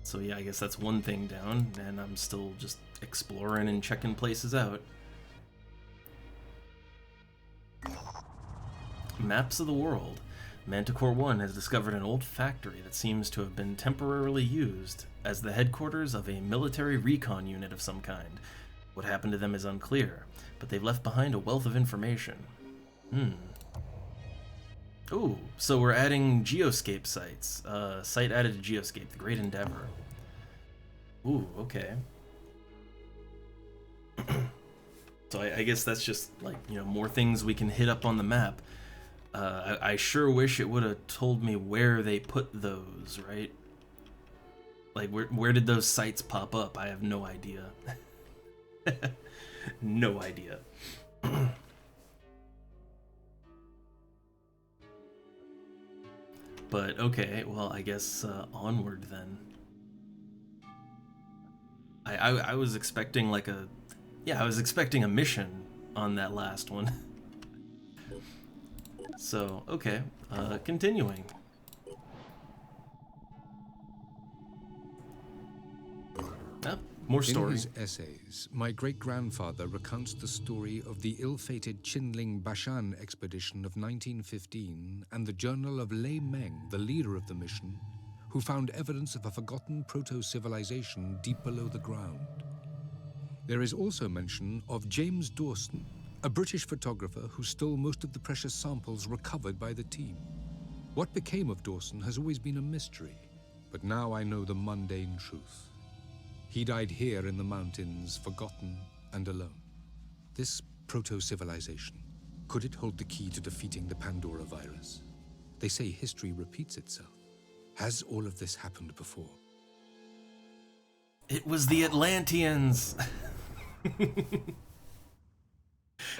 So yeah, I guess that's one thing down, and I'm still just exploring and checking places out. Maps of the world. Manticore 1 has discovered an old factory that seems to have been temporarily used as the headquarters of a military recon unit of some kind. What happened to them is unclear, but they've left behind a wealth of information. Ooh, so we're adding geoscape sites. Site added to geoscape, the Great Endeavor. Ooh, okay. So I guess that's just, like, you know, more things we can hit up on the map. I sure wish it would have told me where they put those, right? Like, where did those sites pop up? I have no idea. No idea. But, okay, well, I guess onward then. I was expecting like a... Yeah, I was expecting a mission on that last one. So, okay, continuing. More story. In his essays, my great-grandfather recounts the story of the ill-fated Qinling Bashan expedition of 1915 and the journal of Lei Meng, the leader of the mission, who found evidence of a forgotten proto-civilization deep below the ground. There is also mention of James Dawson, a British photographer who stole most of the precious samples recovered by the team. What became of Dawson has always been a mystery, but now I know the mundane truth. He died here in the mountains, forgotten and alone. This proto-civilization, could it hold the key to defeating the Pandora virus? They say history repeats itself. Has all of this happened before? It was the Atlanteans!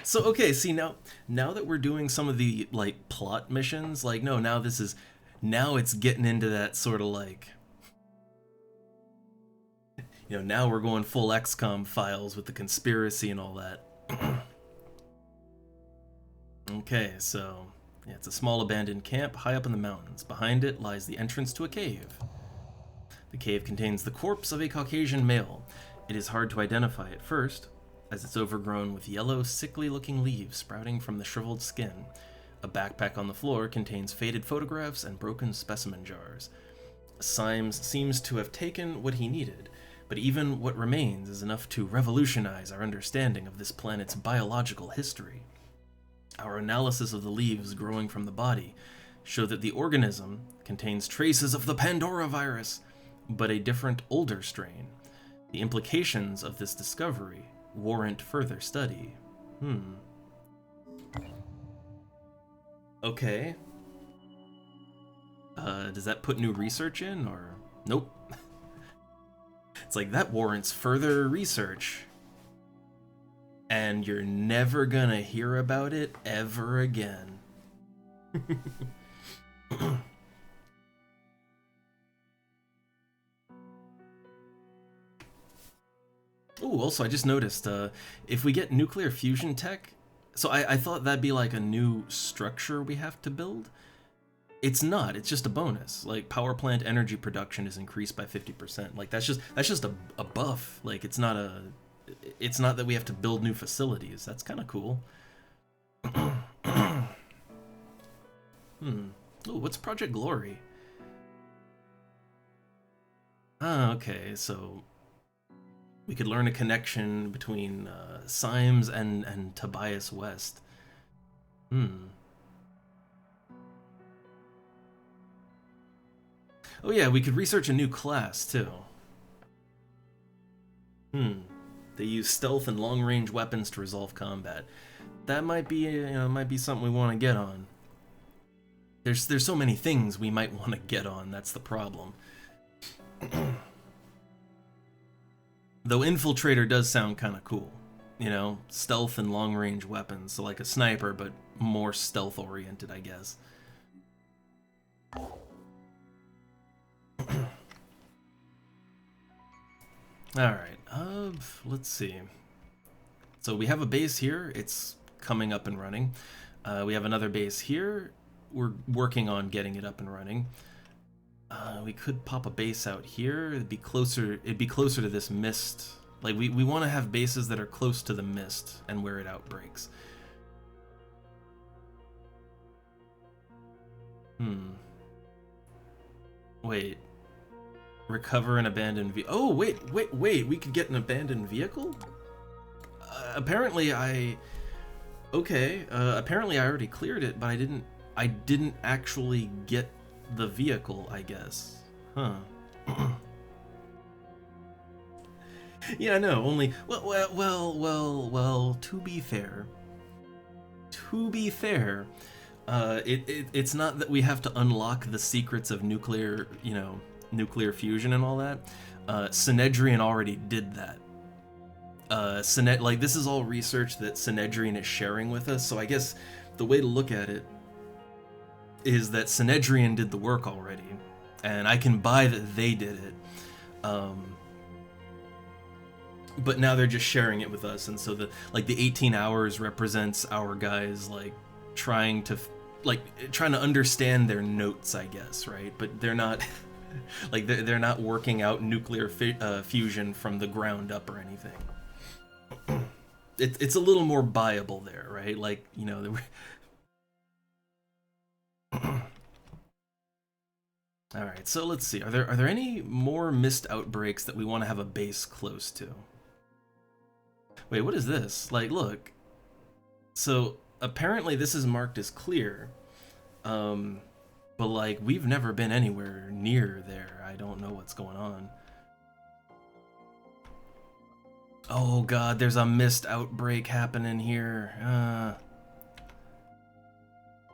So, okay, see, now that we're doing some of the, like, plot missions, like, no, now it's getting into that sort of, like... You know, now we're going full XCOM files with the conspiracy and all that. Okay, so... Yeah, it's a small abandoned camp high up in the mountains. Behind it lies the entrance to a cave. The cave contains the corpse of a Caucasian male. It is hard to identify at first, as it's overgrown with yellow, sickly-looking leaves sprouting from the shriveled skin. A backpack on the floor contains faded photographs and broken specimen jars. Symes seems to have taken what he needed, but even what remains is enough to revolutionize our understanding of this planet's biological history. Our analysis of the leaves growing from the body show that the organism contains traces of the Pandora virus, but a different, older strain. The implications of this discovery warrant further study. Okay. Does that put new research in, or... Nope. It's like, that warrants further research. and you're never gonna hear about it ever again. Oh, also, I just noticed, if we get nuclear fusion tech, so I thought that'd be like a new structure we have to build. It's not, it's just a bonus. Like, power plant energy production is increased by 50%. Like, that's just a buff. Like, it's not that we have to build new facilities. That's kind of cool. Oh, what's Project Glory? Ah, okay, so we could learn a connection between Symes and Tobias West. Oh yeah, we could research a new class too. They use stealth and long-range weapons to resolve combat. That might be something we want to get on. There's so many things we might want to get on. That's the problem. Though Infiltrator does sound kind of cool, you know, stealth and long-range weapons, so like a sniper, but more stealth-oriented, I guess. Alright, let's see. So we have a base here, it's coming up and running. We have another base here, we're working on getting it up and running. We could pop a base out here, it'd be closer to this mist. Like, we want to have bases that are close to the mist and where it outbreaks. Wait. Recover an abandoned vehicle. Oh, wait, we could get an abandoned vehicle? Apparently I already cleared it, but I didn't actually get the vehicle, I guess. Huh. Yeah, no, only well, to be fair, it's not that we have to unlock the secrets of nuclear fusion and all that. Synedrian already did that. Like, this is all research that Synedrian is sharing with us, so I guess the way to look at it is that Synedrian did the work already, and I can buy that they did it. But now they're just sharing it with us, and so the 18 hours represents our guys like trying to understand their notes, I guess, right? But they're not like they're not working out nuclear fusion from the ground up or anything. It's a little more buyable there, right? Like, you know, Alright, so let's see. Are there any more mist outbreaks that we want to have a base close to? Wait, what is this? Like, look. So, apparently this is marked as clear. But, like, we've never been anywhere near there. I don't know what's going on. Oh god, there's a mist outbreak happening here.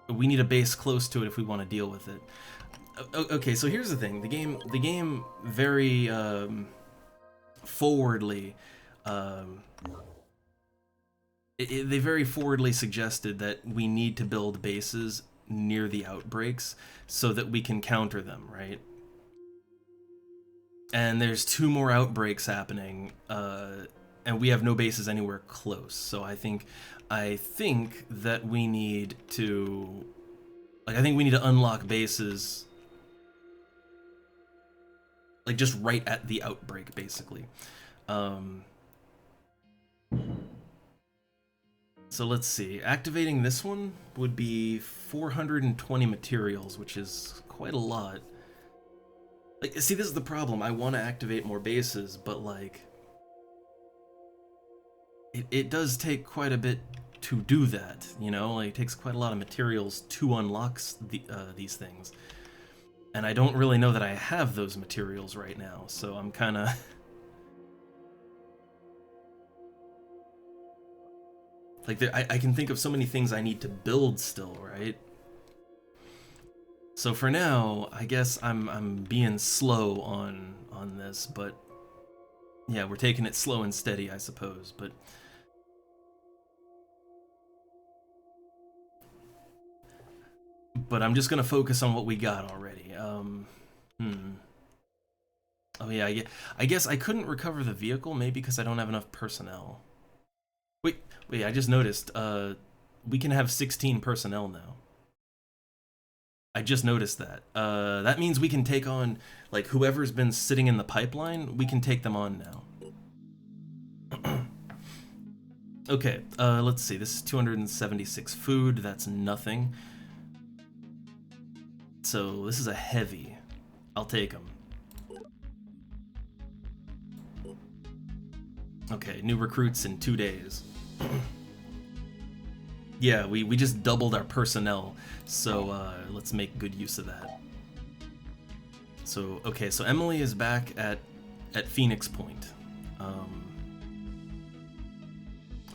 We need a base close to it if we want to deal with it. Okay, so here's the thing. The game very forwardly they very forwardly suggested that we need to build bases near the outbreaks so that we can counter them, right? And there's 2 more outbreaks happening, and we have no bases anywhere close. So I think that we need to, like, unlock bases, like, just right at the outbreak, basically. So let's see. Activating this one would be 420 materials, which is quite a lot. Like, see, this is the problem. I want to activate more bases, but, like, it does take quite a bit to do that, you know? Like, it takes quite a lot of materials to unlock these things. And I don't really know that I have those materials right now, so I'm kind of... Like, I can think of so many things I need to build still, right? So for now, I guess I'm being slow on this, but yeah, we're taking it slow and steady, I suppose. But but I'm just gonna focus on what we got already. Oh yeah, I guess I couldn't recover the vehicle, maybe because I don't have enough personnel. Wait, I just noticed, we can have 16 personnel now. I just noticed that. That means we can take on, like, whoever's been sitting in the pipeline, we can take them on now. Okay, let's see, this is 276 food, that's nothing. So, this is a heavy. I'll take them. Okay, new recruits in 2 days. Yeah, we just doubled our personnel, so let's make good use of that. So, okay, so Emily is back at Phoenix Point. I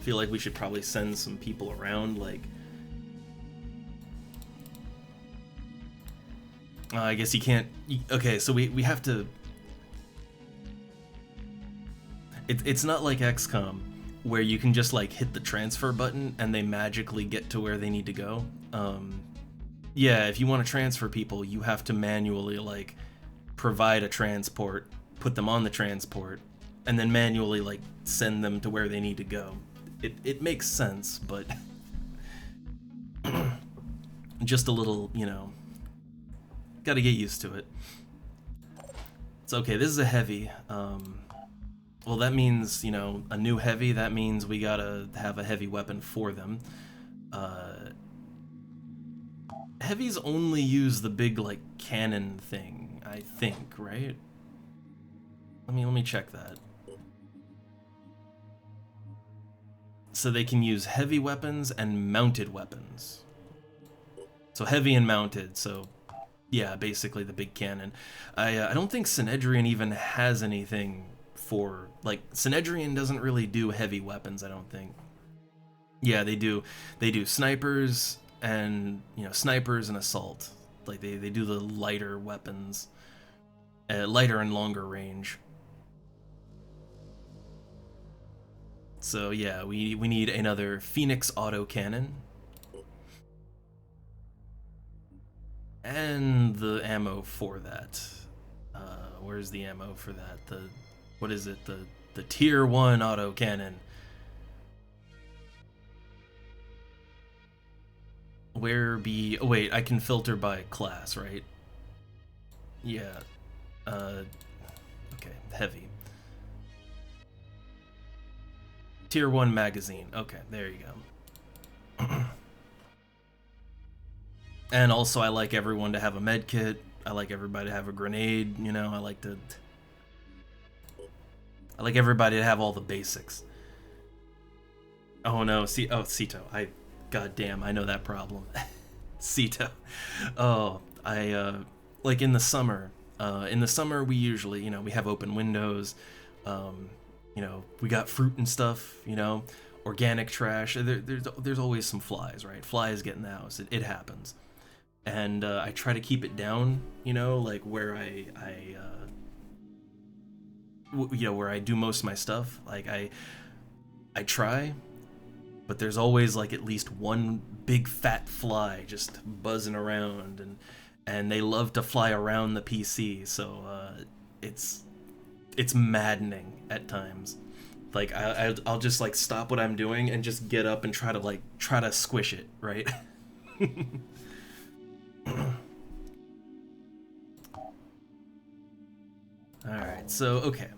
feel like we should probably send some people around, like... I guess you can't... Okay, so we have to... It's not like XCOM, where you can just, like, hit the transfer button and they magically get to where they need to go. Yeah, if you want to transfer people, you have to manually, like, provide a transport, put them on the transport, and then manually, like, send them to where they need to go. It makes sense, but... just a little, you know... Gotta get used to it. It's okay, this is a heavy. Well, that means, you know, a new heavy, that means we gotta have a heavy weapon for them. Heavies only use the big, like, cannon thing, I think, right? Let me check that. So they can use heavy weapons and mounted weapons. So heavy and mounted, so... Yeah, basically the big cannon. I don't think Synedrian even has anything for... Like, Synedrian doesn't really do heavy weapons, I don't think. Yeah, they do. They do snipers and, you know, snipers and assault. Like, they do the lighter weapons. Lighter and longer range. So, yeah, we need another Phoenix autocannon. And the ammo for that. Where's the ammo for that? What is it? The tier 1 autocannon. Where be... Oh, wait, I can filter by class, right? Yeah. Okay, heavy. Tier 1 magazine. Okay, there you go. And also, I like everyone to have a med kit. I like everybody to have a grenade, you know, I like everybody to have all the basics. Oh no, Cito. Goddamn, I know that problem. Cito. Oh, like in the summer we usually, you know, we have open windows, you know, we got fruit and stuff, you know, organic trash. There's always some flies, right? Flies get in the house. It happens. And I try to keep it down, you know, like where where I do most of my stuff. Like I try, but there's always like at least one big fat fly just buzzing around, and they love to fly around the PC. So it's maddening at times. Like I'll just like stop what I'm doing and just get up and try to squish it, right? Alright, so, okay.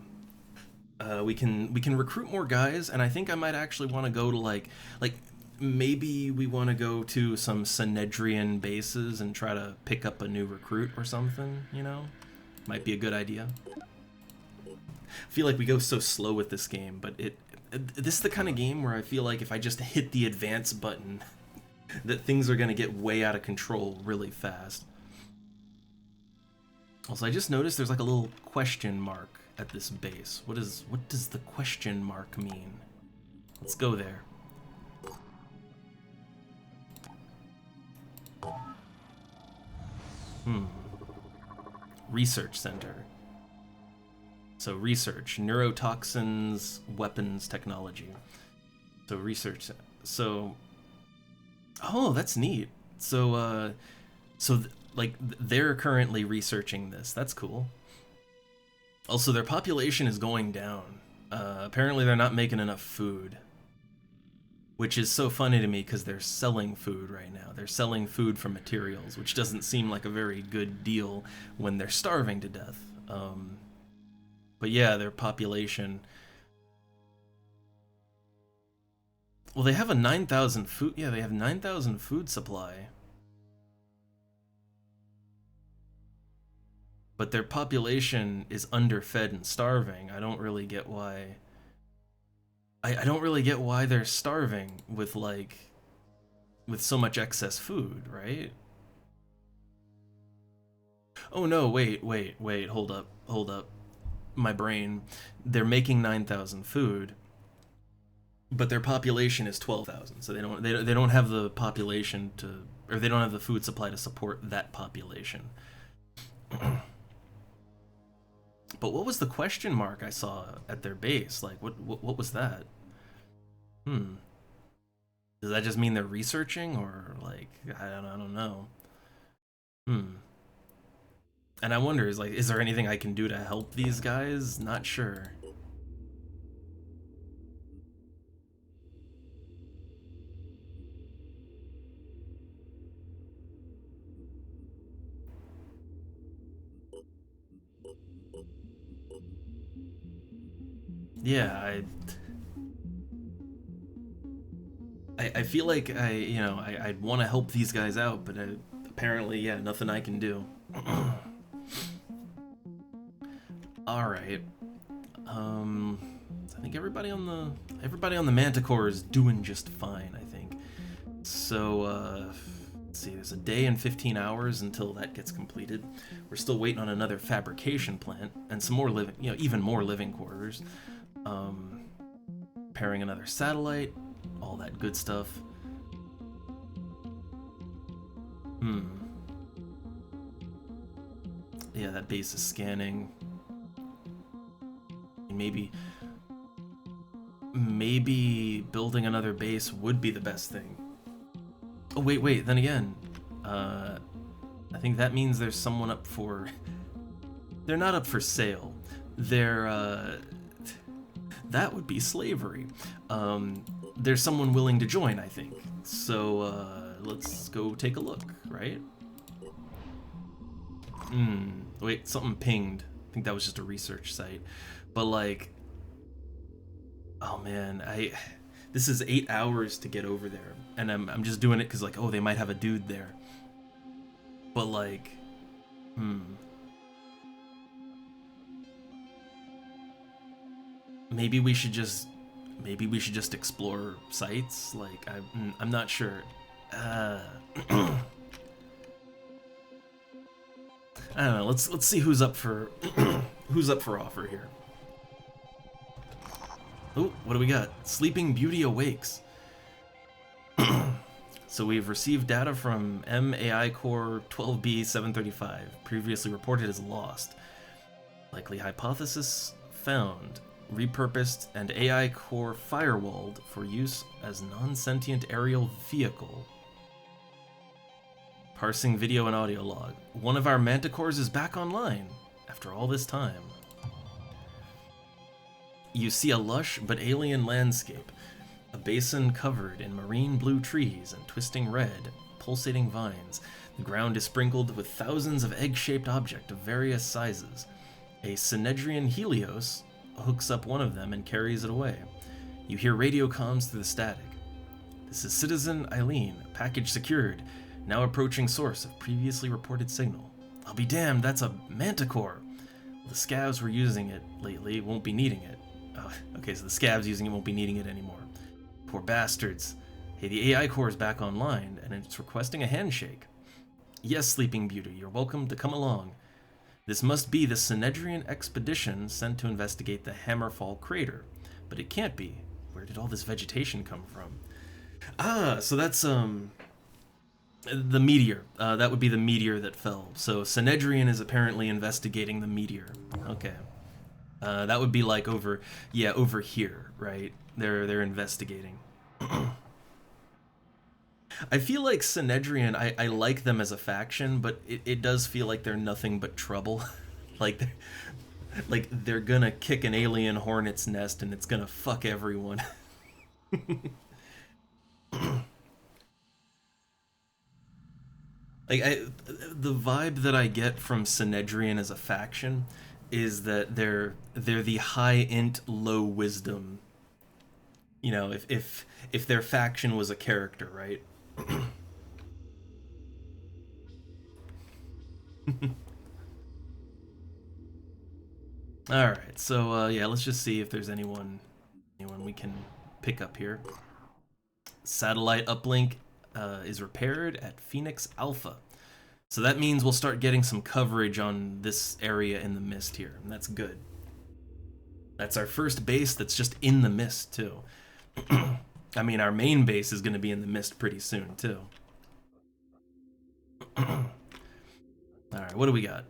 We can recruit more guys, and I think I might actually want to go to, like, maybe we want to go to some Synedrian bases and try to pick up a new recruit or something, you know? Might be a good idea. I feel like we go so slow with this game, but this is the kind of game where I feel like if I just hit the advance button, that things are going to get way out of control really fast. Also, I just noticed there's like a little question mark at this base. What does the question mark mean? Let's go there. Research center. So research, neurotoxins, weapons technology. So research. So, oh, that's neat. So So, they're currently researching this. That's cool. Also, their population is going down. Apparently, they're not making enough food. Which is so funny to me because they're selling food right now. They're selling food for materials, which doesn't seem like a very good deal when they're starving to death. But yeah, their population... Well, they have a 9,000 food... Yeah, they have 9,000 food supply. But their population is underfed and starving. I don't really get why... I don't really get why they're starving with, like... with so much excess food, right? Oh no, wait, hold up. My brain. They're making 9,000 food, but their population is 12,000, so they don't have the population to, or they don't have the food supply to support that population. But what was the question mark I saw at their base? Like, what was that? Does that just mean they're researching, or like I don't know. And I wonder, is there anything I can do to help these guys? Not sure. Yeah, I feel like I'd want to help these guys out, but apparently, yeah, nothing I can do. All right. I think everybody on the Manticore is doing just fine, I think. So, let's see, there's a day and 15 hours until that gets completed. We're still waiting on another fabrication plant and some more even more living quarters. Pairing another satellite, all that good stuff. Yeah, that base is scanning. Maybe building another base would be the best thing. Oh, wait, then again, I think that means there's someone up for... They're not up for sale. They're, that would be slavery. There's someone willing to join, I think. So, let's go take a look, right? Wait, something pinged. I think that was just a research site. But, like... Oh, man, this is 8 hours to get over there. And I'm just doing it because, like, oh, they might have a dude there. But, like... Maybe we should just explore sites. Like I'm not sure. I don't know. Let's see who's up for who's up for offer here. Oh, what do we got? Sleeping Beauty awakes. So we've received data from MAI Core 12B735, previously reported as lost. Likely hypothesis found. Repurposed and AI core firewalled for use as non-sentient aerial vehicle. Parsing video and audio log. One of our manticores is back online after all this time. You see a lush but alien landscape. A basin covered in marine blue trees and twisting red, pulsating vines. The ground is sprinkled with thousands of egg-shaped objects of various sizes. A Synedrian Helios hooks up one of them and carries it away. You hear radio comms through the static. This is Citizen Eileen, package secured, now approaching source of previously reported signal. I'll be damned, that's a manticore. The scavs were using it lately, won't be needing it. Oh, okay, so the scavs using it won't be needing it anymore. Poor bastards. Hey, the AI core is back online, and it's requesting a handshake. Yes, Sleeping Beauty, you're welcome to come along. This must be the Synedrian expedition sent to investigate the Hammerfall crater. But it can't be. Where did all this vegetation come from? Ah, so that's, the meteor. That would be the meteor that fell. So Synedrian is apparently investigating the meteor. Okay. That would be like over here, right? They're investigating. I feel like Synedrian, I like them as a faction, but it does feel like they're nothing but trouble. like, they're gonna kick an alien hornet's nest and it's gonna fuck everyone. The vibe that I get from Synedrian as a faction is that they're the high int, low wisdom. You know, if their faction was a character, right? All right, so yeah, let's just see if there's anyone we can pick up here. Satellite uplink is repaired at Phoenix Alpha. So that means we'll start getting some coverage on this area in the mist here, and that's good. That's our first base that's just in the mist, too. I mean, our main base is going to be in the mist pretty soon, too. Alright, what do we got?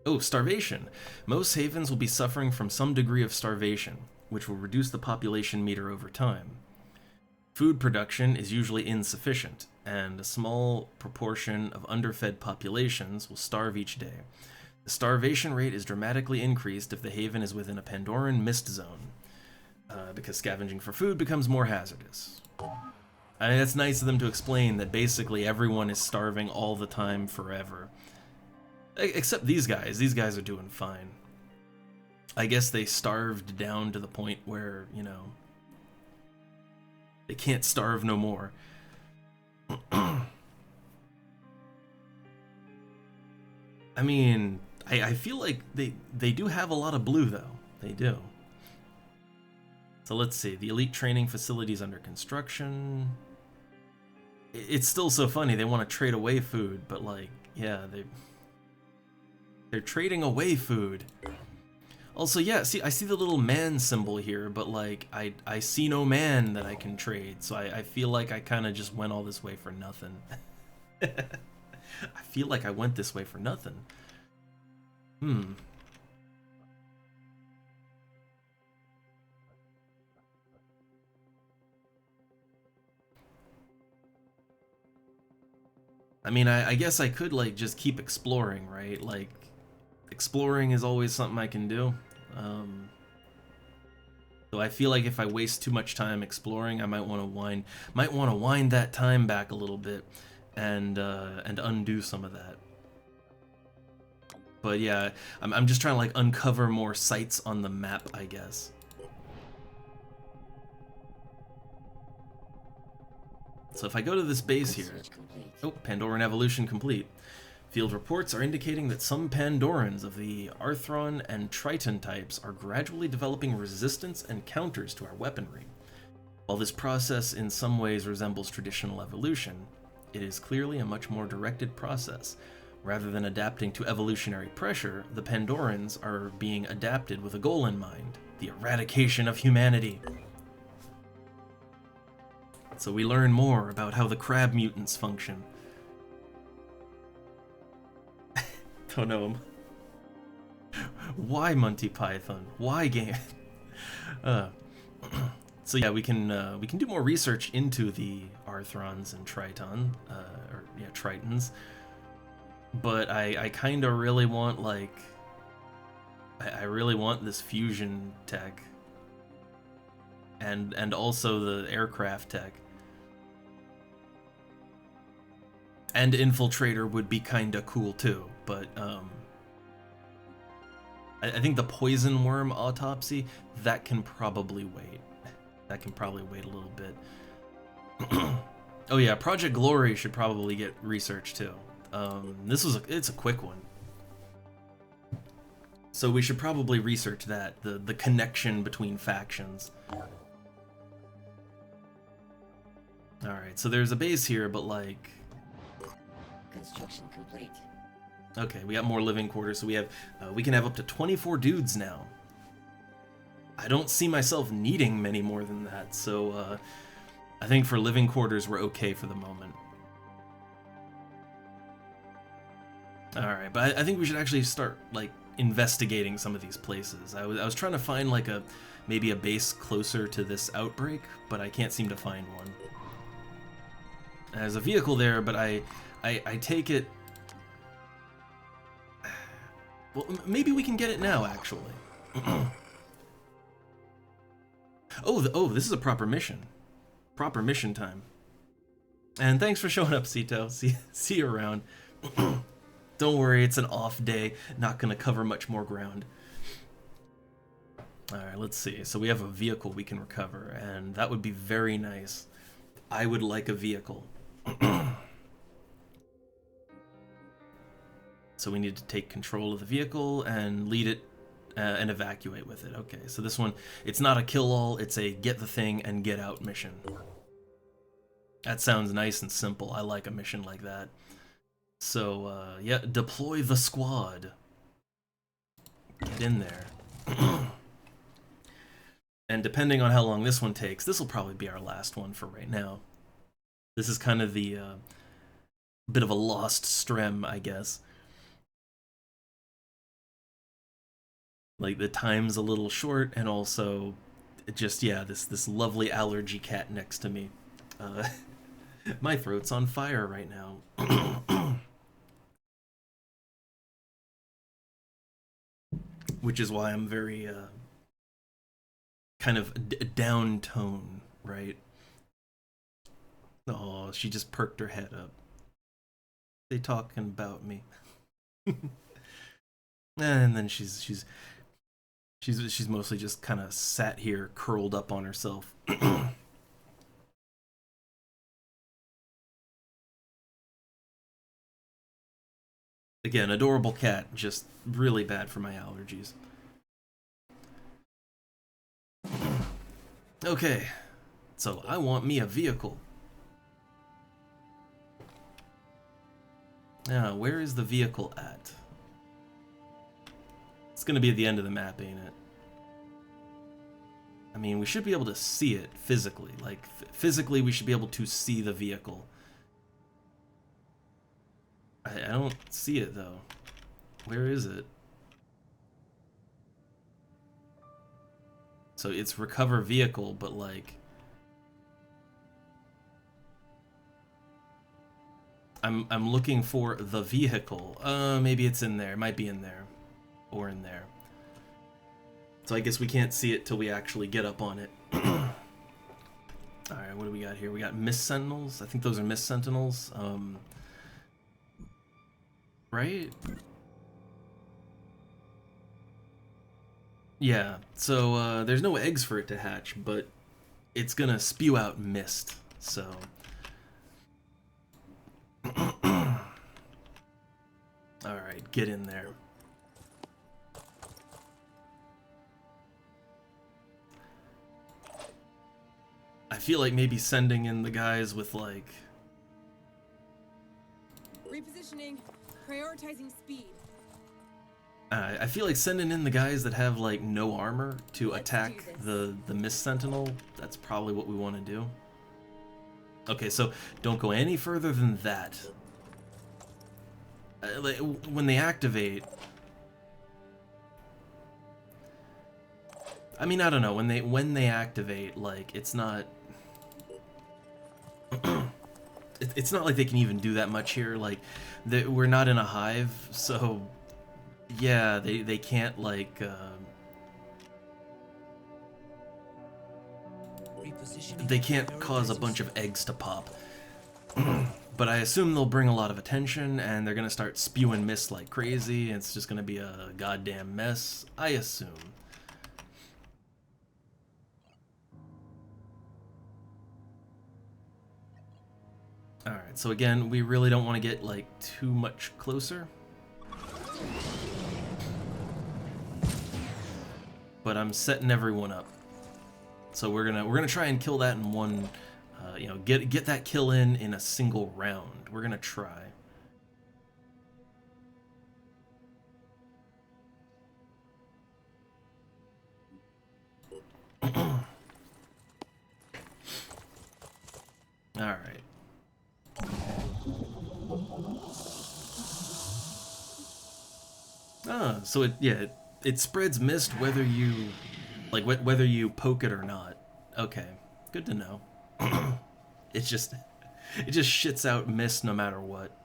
Oh, starvation. Most havens will be suffering from some degree of starvation, which will reduce the population meter over time. Food production is usually insufficient, and a small proportion of underfed populations will starve each day. The starvation rate is dramatically increased if the haven is within a Pandoran mist zone, because scavenging for food becomes more hazardous. I mean, it's nice of them to explain that basically everyone is starving all the time forever. Except these guys. These guys are doing fine. I guess they starved down to the point where, you know, they can't starve no more. I mean, I feel like they do have a lot of blue, though. They do. So let's see. The elite training facilities under construction. It's still so funny. They want to trade away food, but like, yeah, they're trading away food. Also, yeah, see, I see the little man symbol here, but like, I see no man that I can trade, so I feel like I kind of just went all this way for nothing. I feel like I went this way for nothing. I mean, I guess I could, like, just keep exploring, right? Like, exploring is always something I can do. So I feel like if I waste too much time exploring, I might want to wind that time back a little bit and undo some of that. But yeah, I'm just trying to like uncover more sites on the map, I guess. So if I go to this base here, oh, Pandoran evolution complete. Field reports are indicating that some Pandorans of the Arthron and Triton types are gradually developing resistance and counters to our weaponry. While this process in some ways resembles traditional evolution, it is clearly a much more directed process. Rather than adapting to evolutionary pressure, the Pandorans are being adapted with a goal in mind: the eradication of humanity. So we learn more about how the crab mutants function. Don't know him. Why Monty Python? Why game? So yeah, we can do more research into the Arthrons and Tritons. But I kind of really want, like, I really want this fusion tech, and also the aircraft tech. And Infiltrator would be kinda cool too, but I think the Poison Worm Autopsy, that can probably wait. That can probably wait a little bit. Oh yeah, Project Glory should probably get research too. It's a quick one. So we should probably research that, the connection between factions. Alright, so there's a base here, but like... Construction complete. Okay, we got more living quarters, so we can have up to 24 dudes now. I don't see myself needing many more than that, so I think for living quarters we're okay for the moment. Alright, but I think we should actually start, like, investigating some of these places. I was trying to find, like, maybe a base closer to this outbreak, but I can't seem to find one. There's a vehicle there, but I take it. Well, maybe we can get it now, actually. Oh, this is a proper mission. Proper mission time. And thanks for showing up, Sito. See you around. Don't worry, it's an off day. Not gonna cover much more ground. Alright, let's see. So we have a vehicle we can recover, and that would be very nice. I would like a vehicle. So we need to take control of the vehicle and lead it and evacuate with it. Okay, so this one, it's not a kill-all, it's a get the thing and get out mission. That sounds nice and simple. I like a mission like that. So, yeah, deploy the squad. Get in there. And depending on how long this one takes, this will probably be our last one for right now. This is kind of the bit of a lost strem, I guess. Like, the time's a little short, and also, just, yeah, this lovely allergy cat next to me. My throat's on fire right now. Which is why I'm very, kind of down tone, right? Oh, she just perked her head up. They talking about me. And then she's mostly just kind of sat here, curled up on herself. Again, adorable cat, just really bad for my allergies. Okay, so I want me a vehicle. Now, where is the vehicle at? It's gonna be at the end of the map, ain't it? I mean, we should be able to see it physically. Like, physically, we should be able to see the vehicle. I don't see it, though. Where is it? So it's recover vehicle, but like... I'm looking for the vehicle. Maybe it's in there. It might be in there. Or in there. So I guess we can't see it till we actually get up on it. Alright, what do we got here? We got Mist Sentinels. I think those are Mist Sentinels. Right? Yeah, so there's no eggs for it to hatch, but it's gonna spew out mist, so... Alright, get in there. I feel like maybe sending in the guys with, like... Repositioning. Prioritizing speed. I feel like sending in the guys that have, like, no armor to attack the Mist Sentinel, that's probably what we want to do. Okay, so don't go any further than that. Like, when they activate... I mean, I don't know, when they activate, like, it's not... It's not like they can even do that much here. Like, we're not in a hive, so yeah, they can't, like, they can't cause a bunch of eggs to pop. But I assume they'll bring a lot of attention, and they're gonna start spewing mist like crazy, and it's just gonna be a goddamn mess, I assume. Alright, so again, we really don't want to get, like, too much closer. But I'm setting everyone up. So we're gonna try and kill that in one, you know, get that kill in a single round. We're gonna try. Alright. Ah, so it spreads mist whether you, like, whether you poke it or not. Okay, good to know. It's just, It just shits out mist no matter what.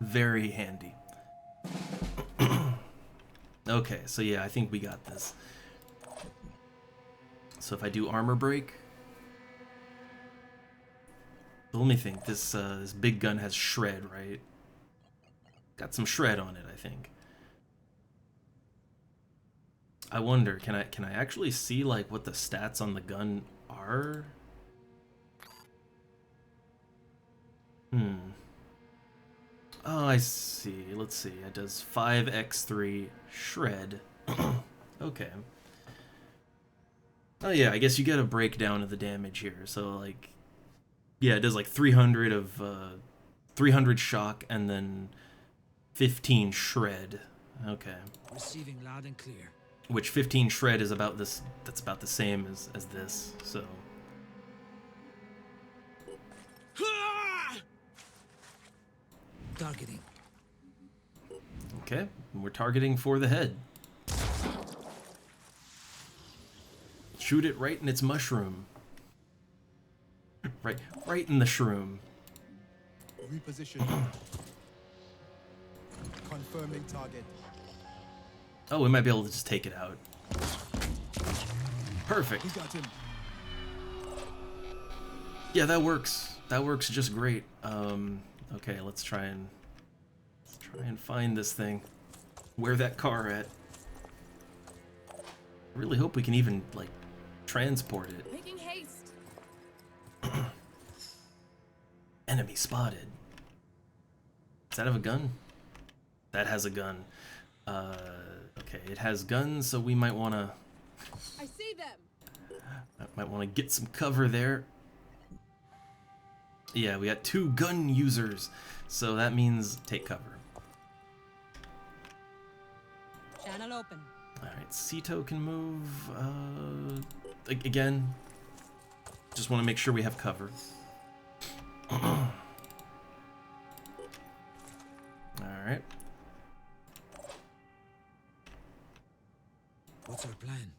Very handy. Okay, so yeah, I think we got this. So if I do armor break, let me think. This this big gun has shred, right? Got some shred on it, I think. I wonder, can I actually see like what the stats on the gun are? Oh, I see. Let's see. It does 5x3 shred. Okay. Oh yeah, I guess you get a breakdown of the damage here. So like, yeah, it does like 300 of 300 shock and then 15 shred. Okay. Receiving loud and clear. Which 15 shred is about this. That's about the same as this. So. Targeting. Okay, we're targeting for the head. Shoot it right in its mushroom. Right in the shroom. Reposition. Confirming target. Oh, we might be able to just take it out. Perfect. We got him. Yeah, that works. That works just great. Okay, let's try and find this thing. Where that car at? I really hope we can even like transport it. Making haste. Enemy spotted. Does that have a gun? That has a gun. Okay, it has guns, so we might want to. I see them. Might want to get some cover there. Yeah, we got 2 gun users, so that means take cover. Channel open. Alright, Sito can move, again, just want to make sure we have cover. Alright. What's our plan?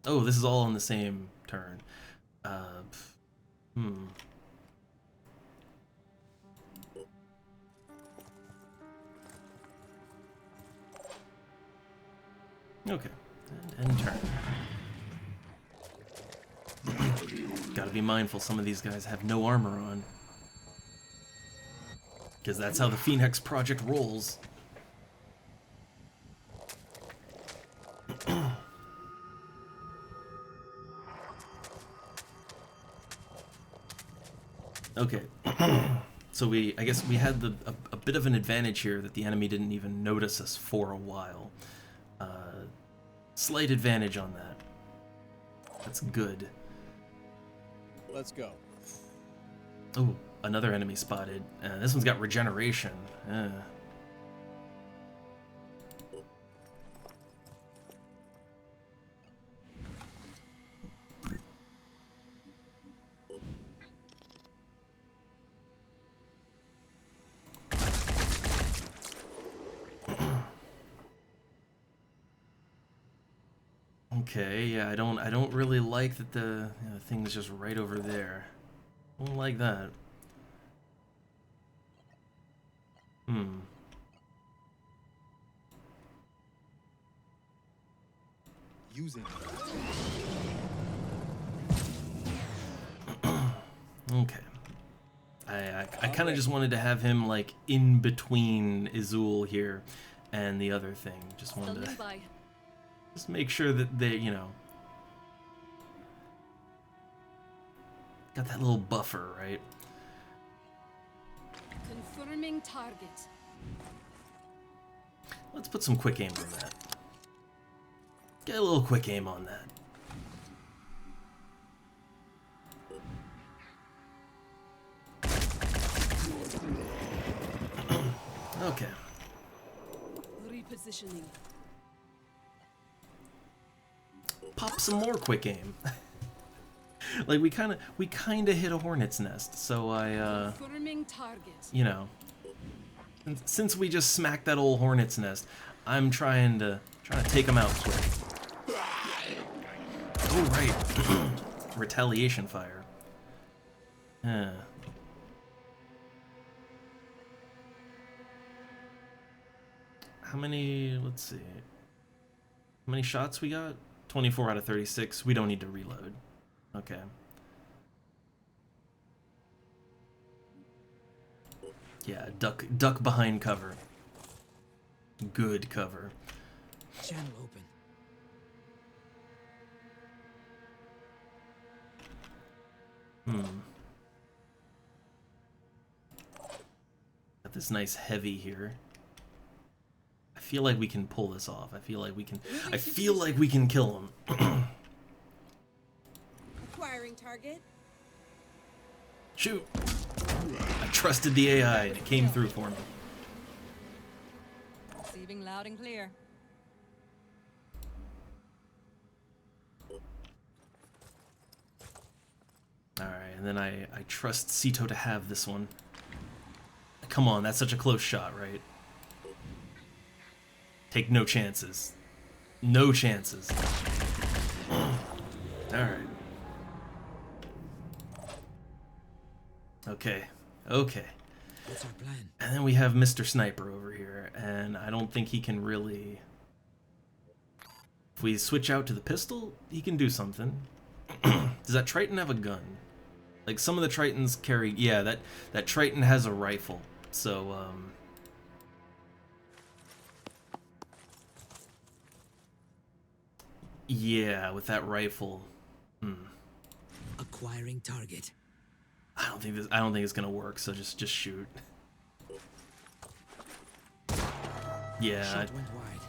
Oh, this is all on the same turn. Okay, and turn. Gotta be mindful, some of these guys have no armor on. Because that's how the Phoenix Project rolls. Okay, so I guess we had a bit of an advantage here that the enemy didn't even notice us for a while. Slight advantage on that. That's good. Let's go. Oh, another enemy spotted. This one's got regeneration. Okay, yeah, I don't really like that the thing's just right over there. I don't like that. Using. Okay. I kind of just wanted to have him like in between Izul here and the other thing. Just wanted Standing to by. just make sure that they, got that little buffer, right? Confirming target. Let's put some quick aim on that. Get a little quick aim on that. Okay. Repositioning. Pop some more quick aim. Like we kind of hit a hornet's nest, so I Confirming target. since we just smacked that old hornet's nest, I'm trying to take him out quick. Oh right. retaliation fire. Yeah. How many, let's see. How many shots we got? 24 out of 36. We don't need to reload. Okay. Yeah, duck behind cover. Good cover. Channel open. Got this nice heavy here. I feel like we can pull this off. I feel like we can kill him. Acquiring target. Shoot! I trusted the AI and it came through for me. Receiving loud and clear. Alright, and then I trust Sito to have this one. Come on, that's such a close shot, right? Take no chances. No chances. Alright. Okay. Okay. What's our plan? And then we have Mr. Sniper over here, and I don't think he can really... If we switch out to the pistol, he can do something. Does that Triton have a gun? Like, some of the Tritons carry... Yeah, that Triton has a rifle, so, yeah, with that rifle... Acquiring target. I don't think it's gonna work, so just shoot. Yeah, Shot went wide.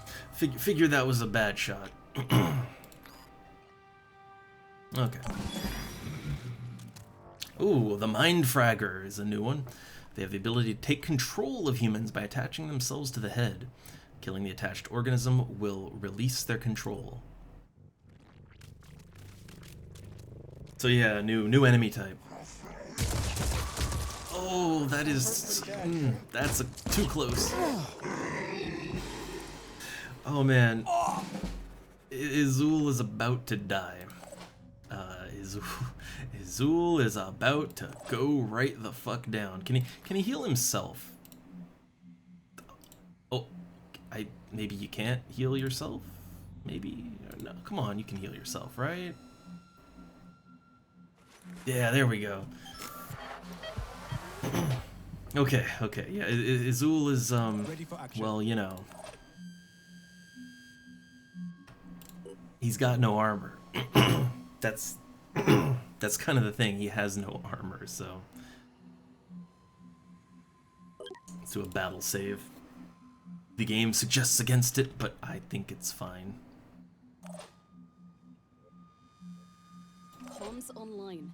figure that was a bad shot. Okay. Ooh, the Mind Fragger is a new one. They have the ability to take control of humans by attaching themselves to the head. Killing the attached organism will release their control. So yeah, new enemy type. Oh, that is... that's too close. Oh man. Izul is about to die. Izul is about to go right the fuck down. Can he heal himself? Oh, maybe you can't heal yourself? Maybe? No, come on, you can heal yourself, right? Yeah, there we go. Okay, yeah, Izul is, Ready for action. well, you know. He's got no armor. That's kind of the thing, he has no armor, so. Let's do a battle save. The game suggests against it, but I think it's fine. Comms online.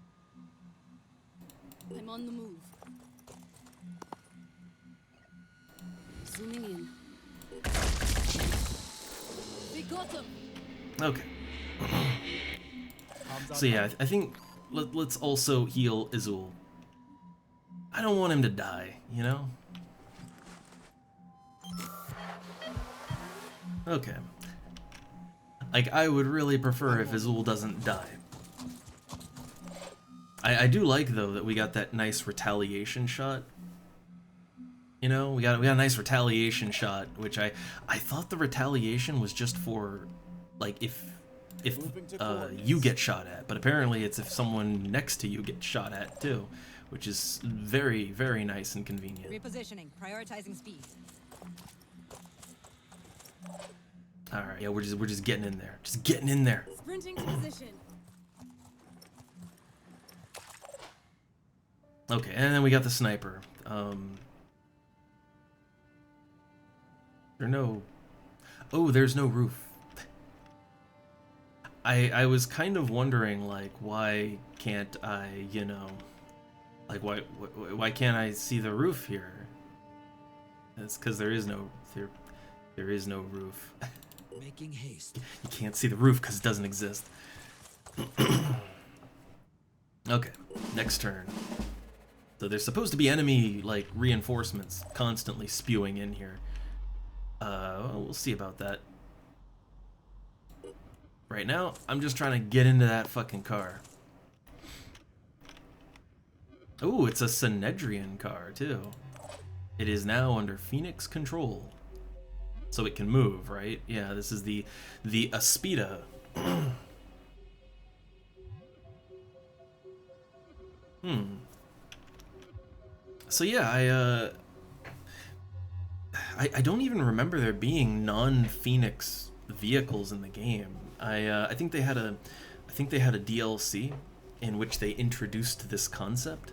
I'm on the move. Zooming in. They got him. Okay. Arms So yeah, out. I think let's also heal Izul. I don't want him to die, you know? Okay. Like, I would really prefer if Izul doesn't die. I do like, though, that we got that nice retaliation shot. You know, we got a nice retaliation shot, which I thought the retaliation was just for, like, if you get shot at, but apparently it's if someone next to you gets shot at too, which is very, very nice and convenient. Repositioning. Prioritizing speed. All right, yeah, we're just getting in there, just getting in there. Sprinting to position. Okay, and then we got the sniper. There's no roof. I was kind of wondering, like, why can't I, you know, like, why can't I see the roof here? It's because there is no roof. Making haste. You can't see the roof because it doesn't exist. Okay, next turn. So there's supposed to be enemy, like, reinforcements constantly spewing in here. Well, we'll see about that. Right now, I'm just trying to get into that fucking car. Oh, it's a Synedrian car too. It is now under Phoenix control. So it can move, right? Yeah, this is the Aspida. So yeah, I don't even remember there being non-Phoenix vehicles in the game. I think they had a DLC in which they introduced this concept.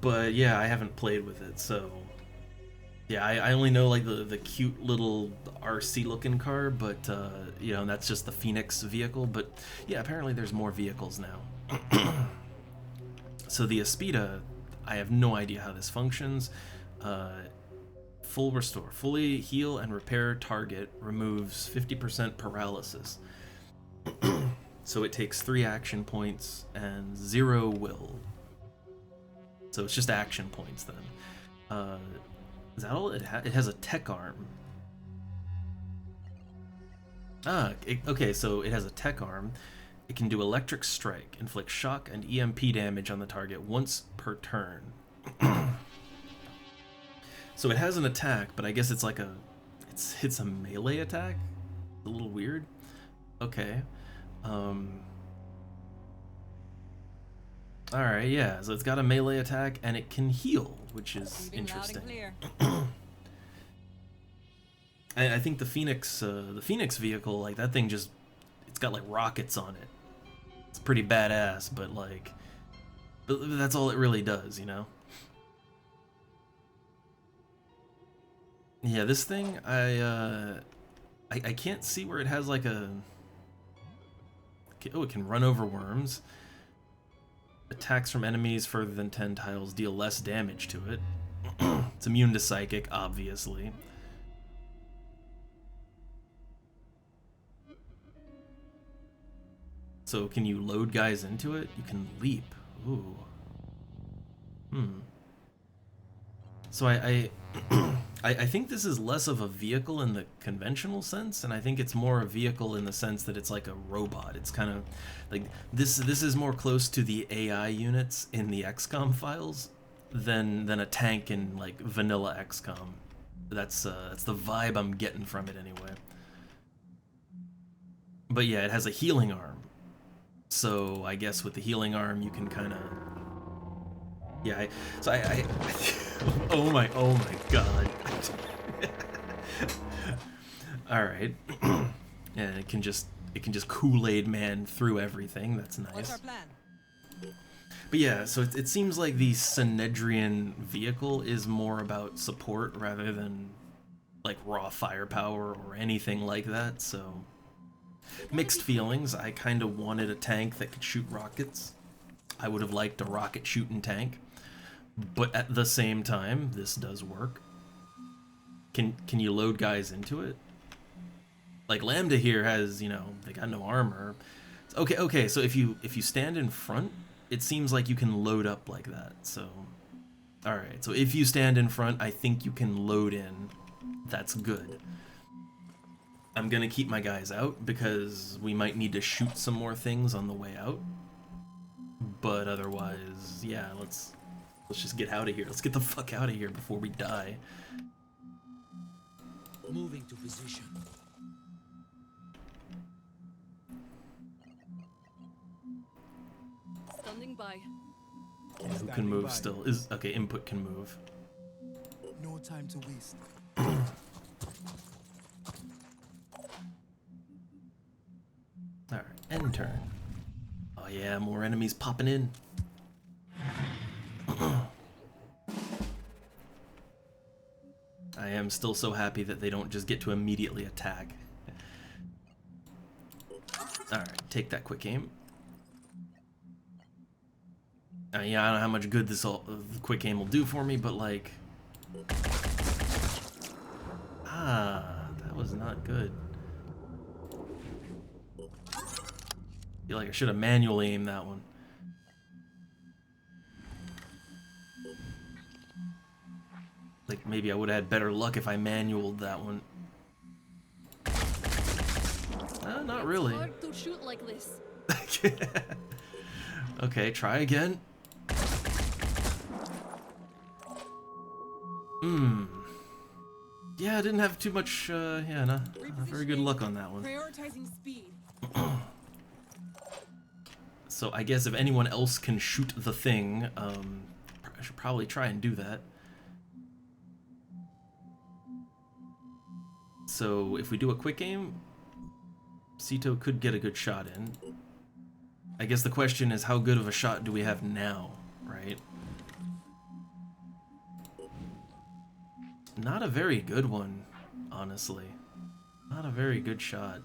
But yeah, I haven't played with it, so yeah, I only know like the cute little RC looking car, but you know, that's just the Phoenix vehicle. But yeah, apparently there's more vehicles now. So the Aspida, I have no idea how this functions. Full restore, fully heal and repair target, removes 50% paralysis. So it takes 3 action points and 0 will. So it's just action points then. Is that all it has? It has a tech arm. Okay, so it has a tech arm. It can do electric strike, inflict shock and EMP damage on the target once per turn. So it has an attack, but I guess it's like it's a melee attack? A little weird. Okay. Alright, yeah, so it's got a melee attack and it can heal, which is interesting. I think the Phoenix vehicle, like that thing just, it's got like rockets on it. It's pretty badass, but that's all it really does, you know? Yeah, this thing, I can't see where it has like a... Oh, it can run over worms. Attacks from enemies further than 10 tiles deal less damage to it. It's immune to psychic, obviously. So can you load guys into it? You can leap. Ooh. So I think this is less of a vehicle in the conventional sense, and I think it's more a vehicle in the sense that it's like a robot. It's kind of like this is more close to the AI units in the XCOM files than a tank in like vanilla XCOM. That's the vibe I'm getting from it anyway. But yeah, it has a healing arm. So I guess with the healing arm you can kind of... Yeah, oh my god. Alright. And it can just Kool-Aid man through everything. That's nice. What's our plan? But yeah, so it seems like the Synedrian vehicle is more about support rather than like raw firepower or anything like that, so mixed feelings. I kind of wanted a tank that could shoot rockets. I would have liked a rocket shooting tank. But at the same time, this does work. Can you load guys into it? Like Lambda here has, you know, they got no armor. Okay, so if you stand in front, it seems like you can load up like that. So alright, so if you stand in front, I think you can load in. That's good. I'm gonna keep my guys out because we might need to shoot some more things on the way out. But otherwise, yeah, let's just get out of here. Let's get the fuck out of here before we die. Moving to position. Standing by. Who can move still? Okay, input can move. No time to waste. Alright, end turn. Oh yeah, more enemies popping in. I am still so happy that they don't just get to immediately attack. Alright, take that quick aim. Yeah, I don't know how much good this quick aim will do for me, but like... that was not good. Feel like I should have manually aimed that one. Like maybe I would have had better luck if I manualed that one. Not really. It's hard to shoot like this. Okay, try again. Yeah, I didn't have too much, yeah, not very good luck on that one. Prioritizing speed. So I guess if anyone else can shoot the thing, I should probably try and do that. So if we do a quick aim, Sito could get a good shot in. I guess the question is, how good of a shot do we have now, right? Not a very good one, honestly. Not a very good shot.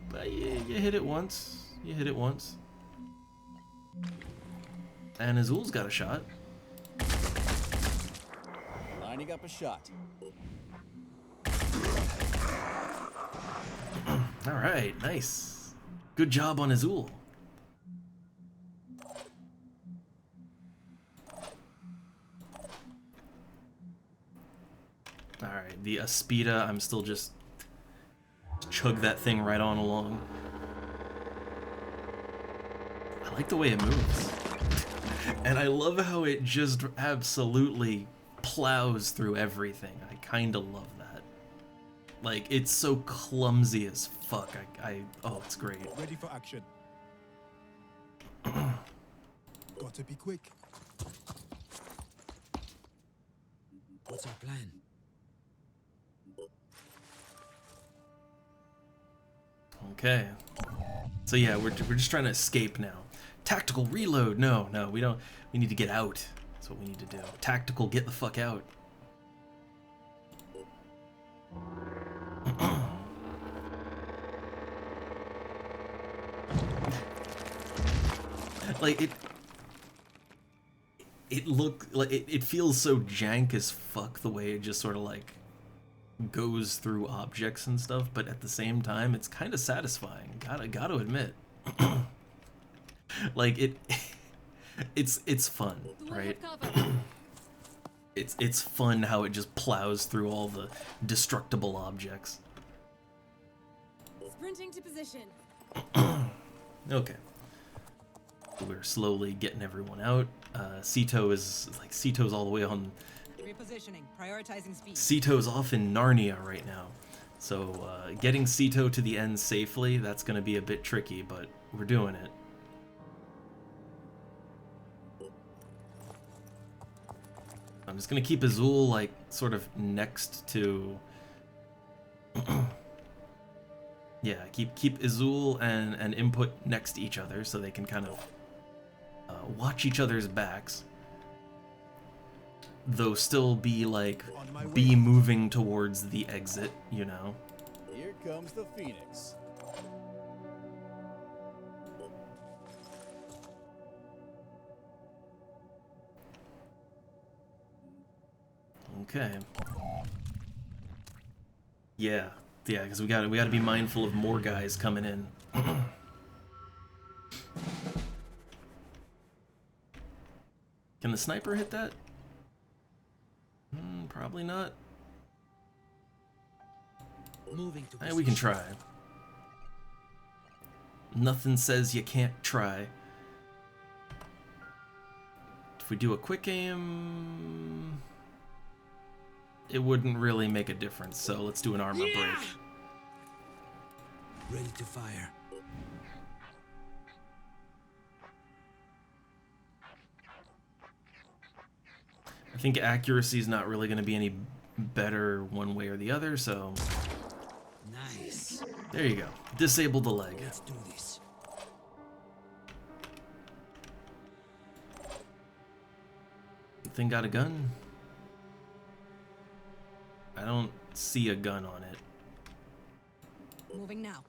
But you hit it once. You hit it once. And Azul's got a shot. Lining up a shot. Alright, nice. Good job on Azul. Alright, the Aspida, I'm still just chug that thing right on along. I like the way it moves. And I love how it just absolutely plows through everything. I kinda love that. Like, it's so clumsy as fuck. Oh, it's great. Ready for action. Gotta be quick. What's our plan? Okay. So yeah, we're just trying to escape now. Tactical reload. No, we don't. We need to get out. That's what we need to do. Tactical, get the fuck out. Like it feels so jank as fuck the way it just sort of like goes through objects and stuff, but at the same time it's kind of satisfying. Gotta admit. Like it's fun, right? It's fun how it just plows through all the destructible objects. Sprinting to position. Okay. We're slowly getting everyone out. Sito's all the way on. Repositioning. Prioritizing speed. Sito's off in Narnia right now. So getting Sito to the end safely, that's gonna be a bit tricky, but we're doing it. I'm just gonna keep Azul like sort of next to yeah, keep Azul and Input next to each other so they can kind of watch each other's backs, though still be like moving towards the exit, you know. Here comes the Phoenix. Okay. Yeah, because we gotta be mindful of more guys coming in. Can the sniper hit that? Probably not. Moving to We can try. Nothing says you can't try. If we do a quick aim, it wouldn't really make a difference, so let's do an armor break. Ready to fire. I think accuracy is not really going to be any better one way or the other, so Nice. there you go. Disable the leg. Let's do this. Thing got a gun? I don't see a gun on it. Moving now.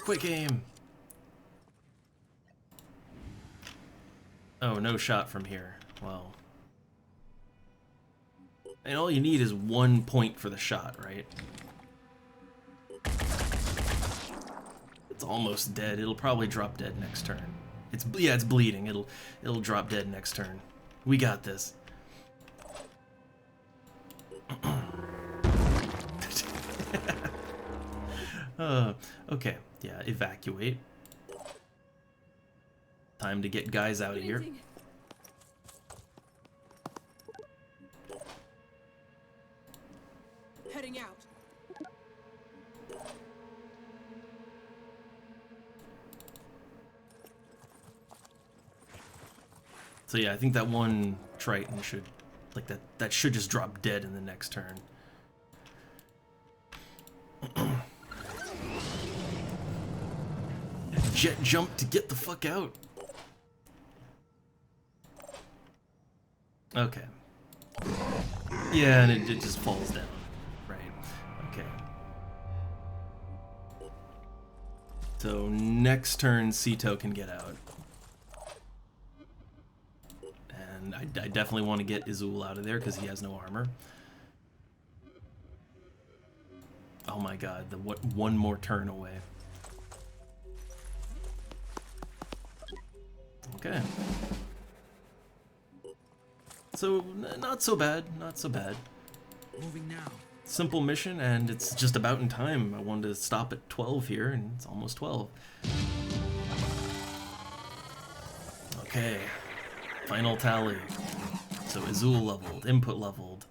Quick aim! Oh, no shot from here. Well. And all you need is 1 point for the shot, right? It's almost dead. It'll probably drop dead next turn. It's bleeding. It'll drop dead next turn. We got this. Okay, yeah, evacuate. Time to get guys out of here. Granting. Heading out. So yeah, I think that one Triton should, like that should just drop dead in the next turn. Jet jump to get the fuck out. Okay. Yeah, and it just falls down. Right. Okay. So next turn, Sito can get out. And I definitely want to get Izul out of there because he has no armor. Oh my god, one more turn away. Okay. So, not so bad, not so bad. Moving now. Simple mission, and it's just about in time. I wanted to stop at 12 here, and it's almost 12. Okay. Final tally. So Izul leveled, input leveled.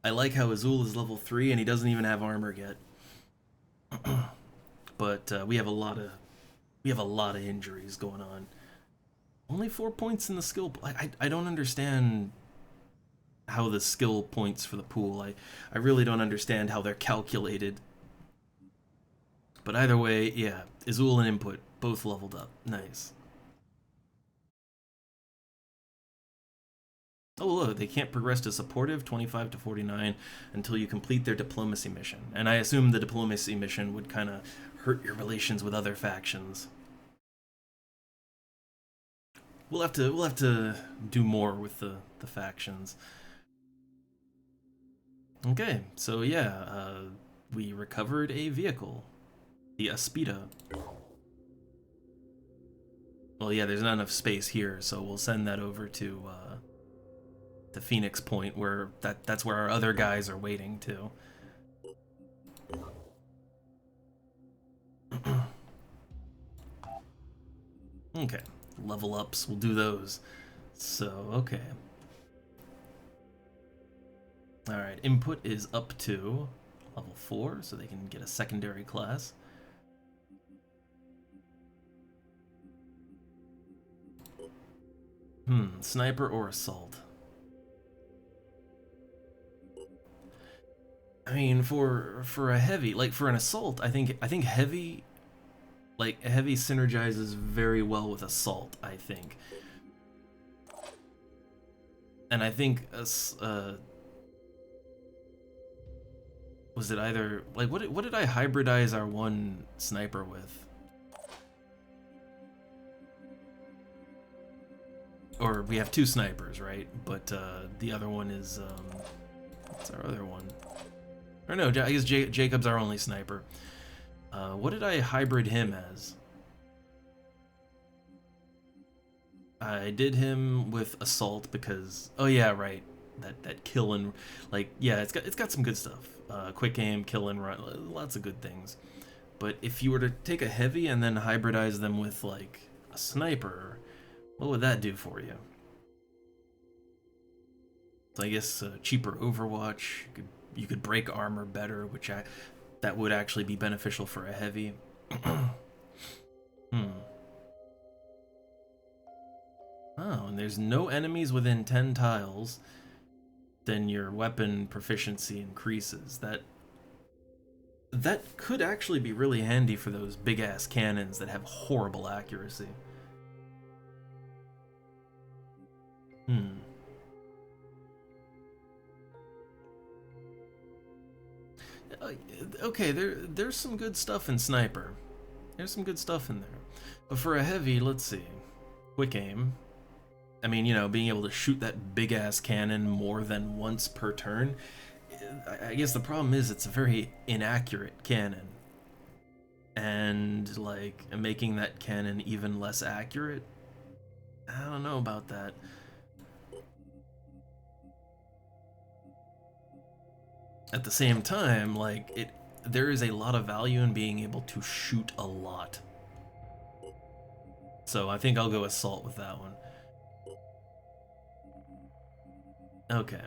I like how Izul is level 3, and he doesn't even have armor yet. But we have a lot of injuries going on. Only 4 points in the skill. I don't understand how the skill points for the pool. I really don't understand how they're calculated. But either way, yeah, Izul and input both leveled up. Nice. Oh look, they can't progress to supportive 25 to 49 until you complete their diplomacy mission. And I assume the diplomacy mission would kind of hurt your relations with other factions. We'll have to do more with the factions. Okay, so yeah, we recovered a vehicle, the Aspida. Well, yeah, there's not enough space here, so we'll send that over to Phoenix Point, where that's where our other guys are waiting too. Okay, level ups, we'll do those. So, okay. Alright, input is up to level 4, so they can get a secondary class. Sniper or assault? I mean, for a heavy, like for an assault, I think heavy, like heavy synergizes very well with assault, I think. And I think was it either like what did I hybridize our one sniper with? Or we have two snipers, right? But the other one is what's our other one? Or no, I guess Jacob's our only sniper. What did I hybrid him as? I did him with assault because, oh yeah, right, that kill and, like, yeah, it's got some good stuff. Quick aim, kill and run, lots of good things. But if you were to take a heavy and then hybridize them with like a sniper, what would that do for you? So I guess cheaper Overwatch. You could break armor better, which that would actually be beneficial for a heavy. Oh, and there's no enemies within 10 tiles, then your weapon proficiency increases. That could actually be really handy for those big-ass cannons that have horrible accuracy. Okay, there's some good stuff in Sniper. There's some good stuff in there. But for a heavy, let's see. Quick aim. I mean, you know, being able to shoot that big-ass cannon more than once per turn. I guess the problem is it's a very inaccurate cannon. And, like, making that cannon even less accurate? I don't know about that. At the same time, like, there is a lot of value in being able to shoot a lot. So I think I'll go assault with that one. Okay.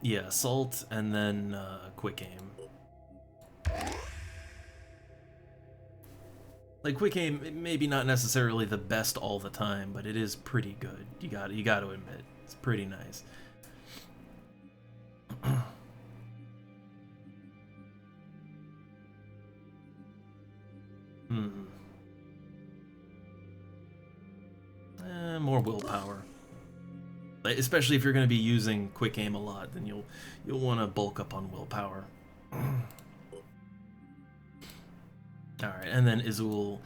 Yeah, assault and then quick aim. Like quick aim, maybe not necessarily the best all the time, but it is pretty good. You got to admit, it's pretty nice. More willpower. Especially if you're going to be using quick aim a lot, then you'll want to bulk up on willpower. Alright, and then Izul.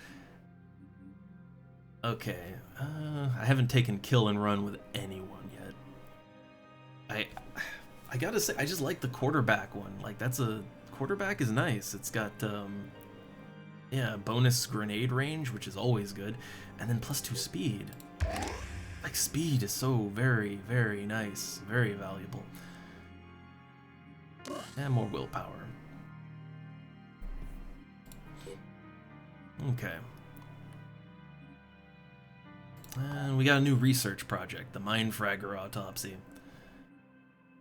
Okay, I haven't taken kill and run with anyone yet. I gotta say, I just like the quarterback one. Like, quarterback is nice. It's got, yeah, bonus grenade range, which is always good, and then +2 speed. Like, speed is so very, very nice, very valuable. And more willpower. Okay. And we got a new research project, the Mindfragger Autopsy.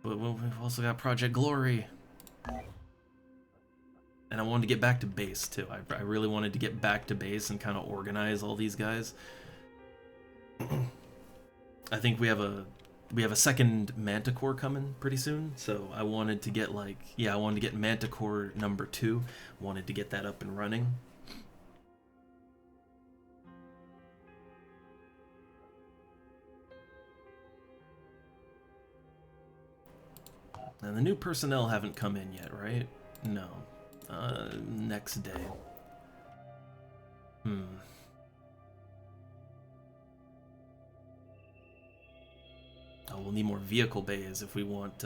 But we've also got Project Glory. And I wanted to get back to base, too. I really wanted to get back to base and kind of organize all these guys. I think we have a second Manticore coming pretty soon, so I wanted to get I wanted to get Manticore number 2. Wanted to get that up and running. And the new personnel haven't come in yet, right? No. Next day. Oh, we'll need more vehicle bays if we want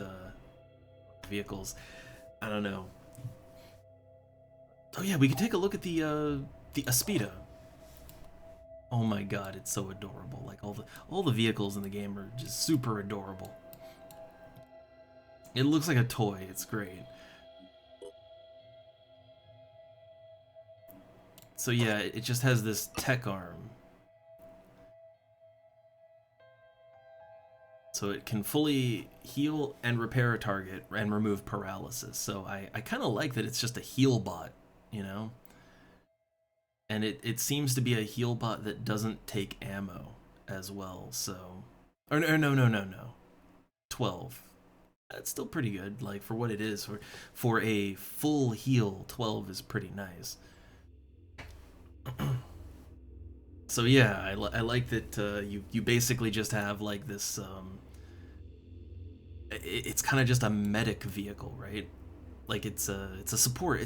vehicles. I don't know. Oh yeah, we could take a look at the Aspida. Oh my god, it's so adorable. Like all the vehicles in the game are just super adorable. It looks like a toy. It's great. So yeah, it just has this tech arm. So it can fully heal and repair a target and remove paralysis. So I kind of like that it's just a heal bot, you know? And it seems to be a heal bot that doesn't take ammo as well, so... Or no. 12. That's still pretty good, like, for what it is. For a full heal, 12 is pretty nice. So yeah, I like that you basically just have, like, this... It's kind of just a medic vehicle, right? Like, it's a support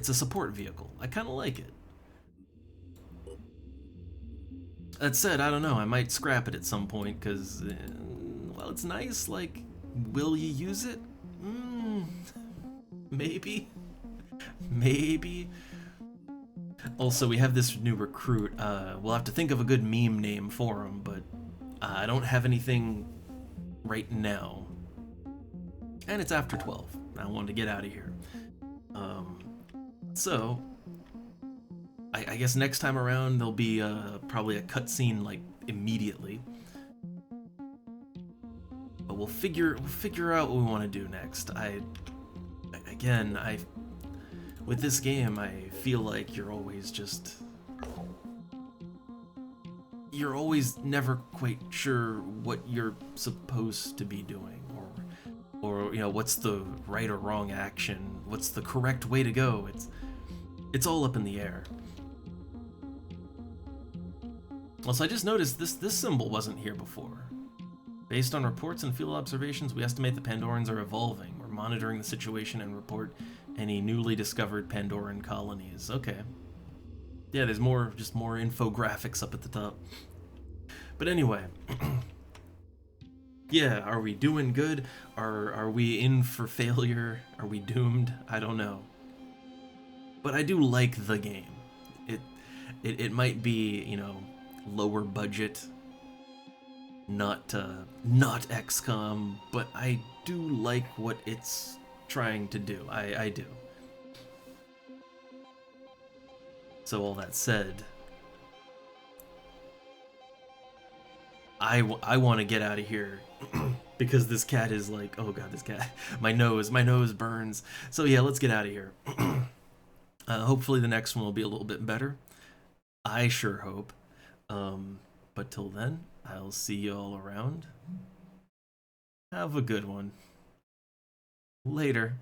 vehicle. I kind of like it. That said, I don't know, I might scrap it at some point, because, well, it's nice, like, will you use it? Maybe. Maybe. Also, we have this new recruit. We'll have to think of a good meme name for him, but I don't have anything right now. And it's after 12. I wanted to get out of here. So, I guess next time around there'll be probably a cutscene like immediately. But we'll figure out what we want to do next. With this game, I feel like you're always never quite sure what you're supposed to be doing, or you know, what's the right or wrong action, what's the correct way to go. It's all up in the air. Also, I just noticed this symbol wasn't here before. Based on reports and field observations, we estimate the Pandorans are evolving. We're monitoring the situation and report any newly discovered Pandoran colonies. Okay. Yeah, there's just more infographics up at the top. But anyway. Yeah, are we doing good? Are we in for failure? Are we doomed? I don't know. But I do like the game. It might be, you know, lower budget, not XCOM, but I do like what it's trying to do. I do. So all that said, I want to get out of here because this cat is like, oh god, this cat, my nose burns. So yeah, let's get out of here. Hopefully the next one will be a little bit better. I sure hope. But till then, I'll see you all around. Have a good one. Later.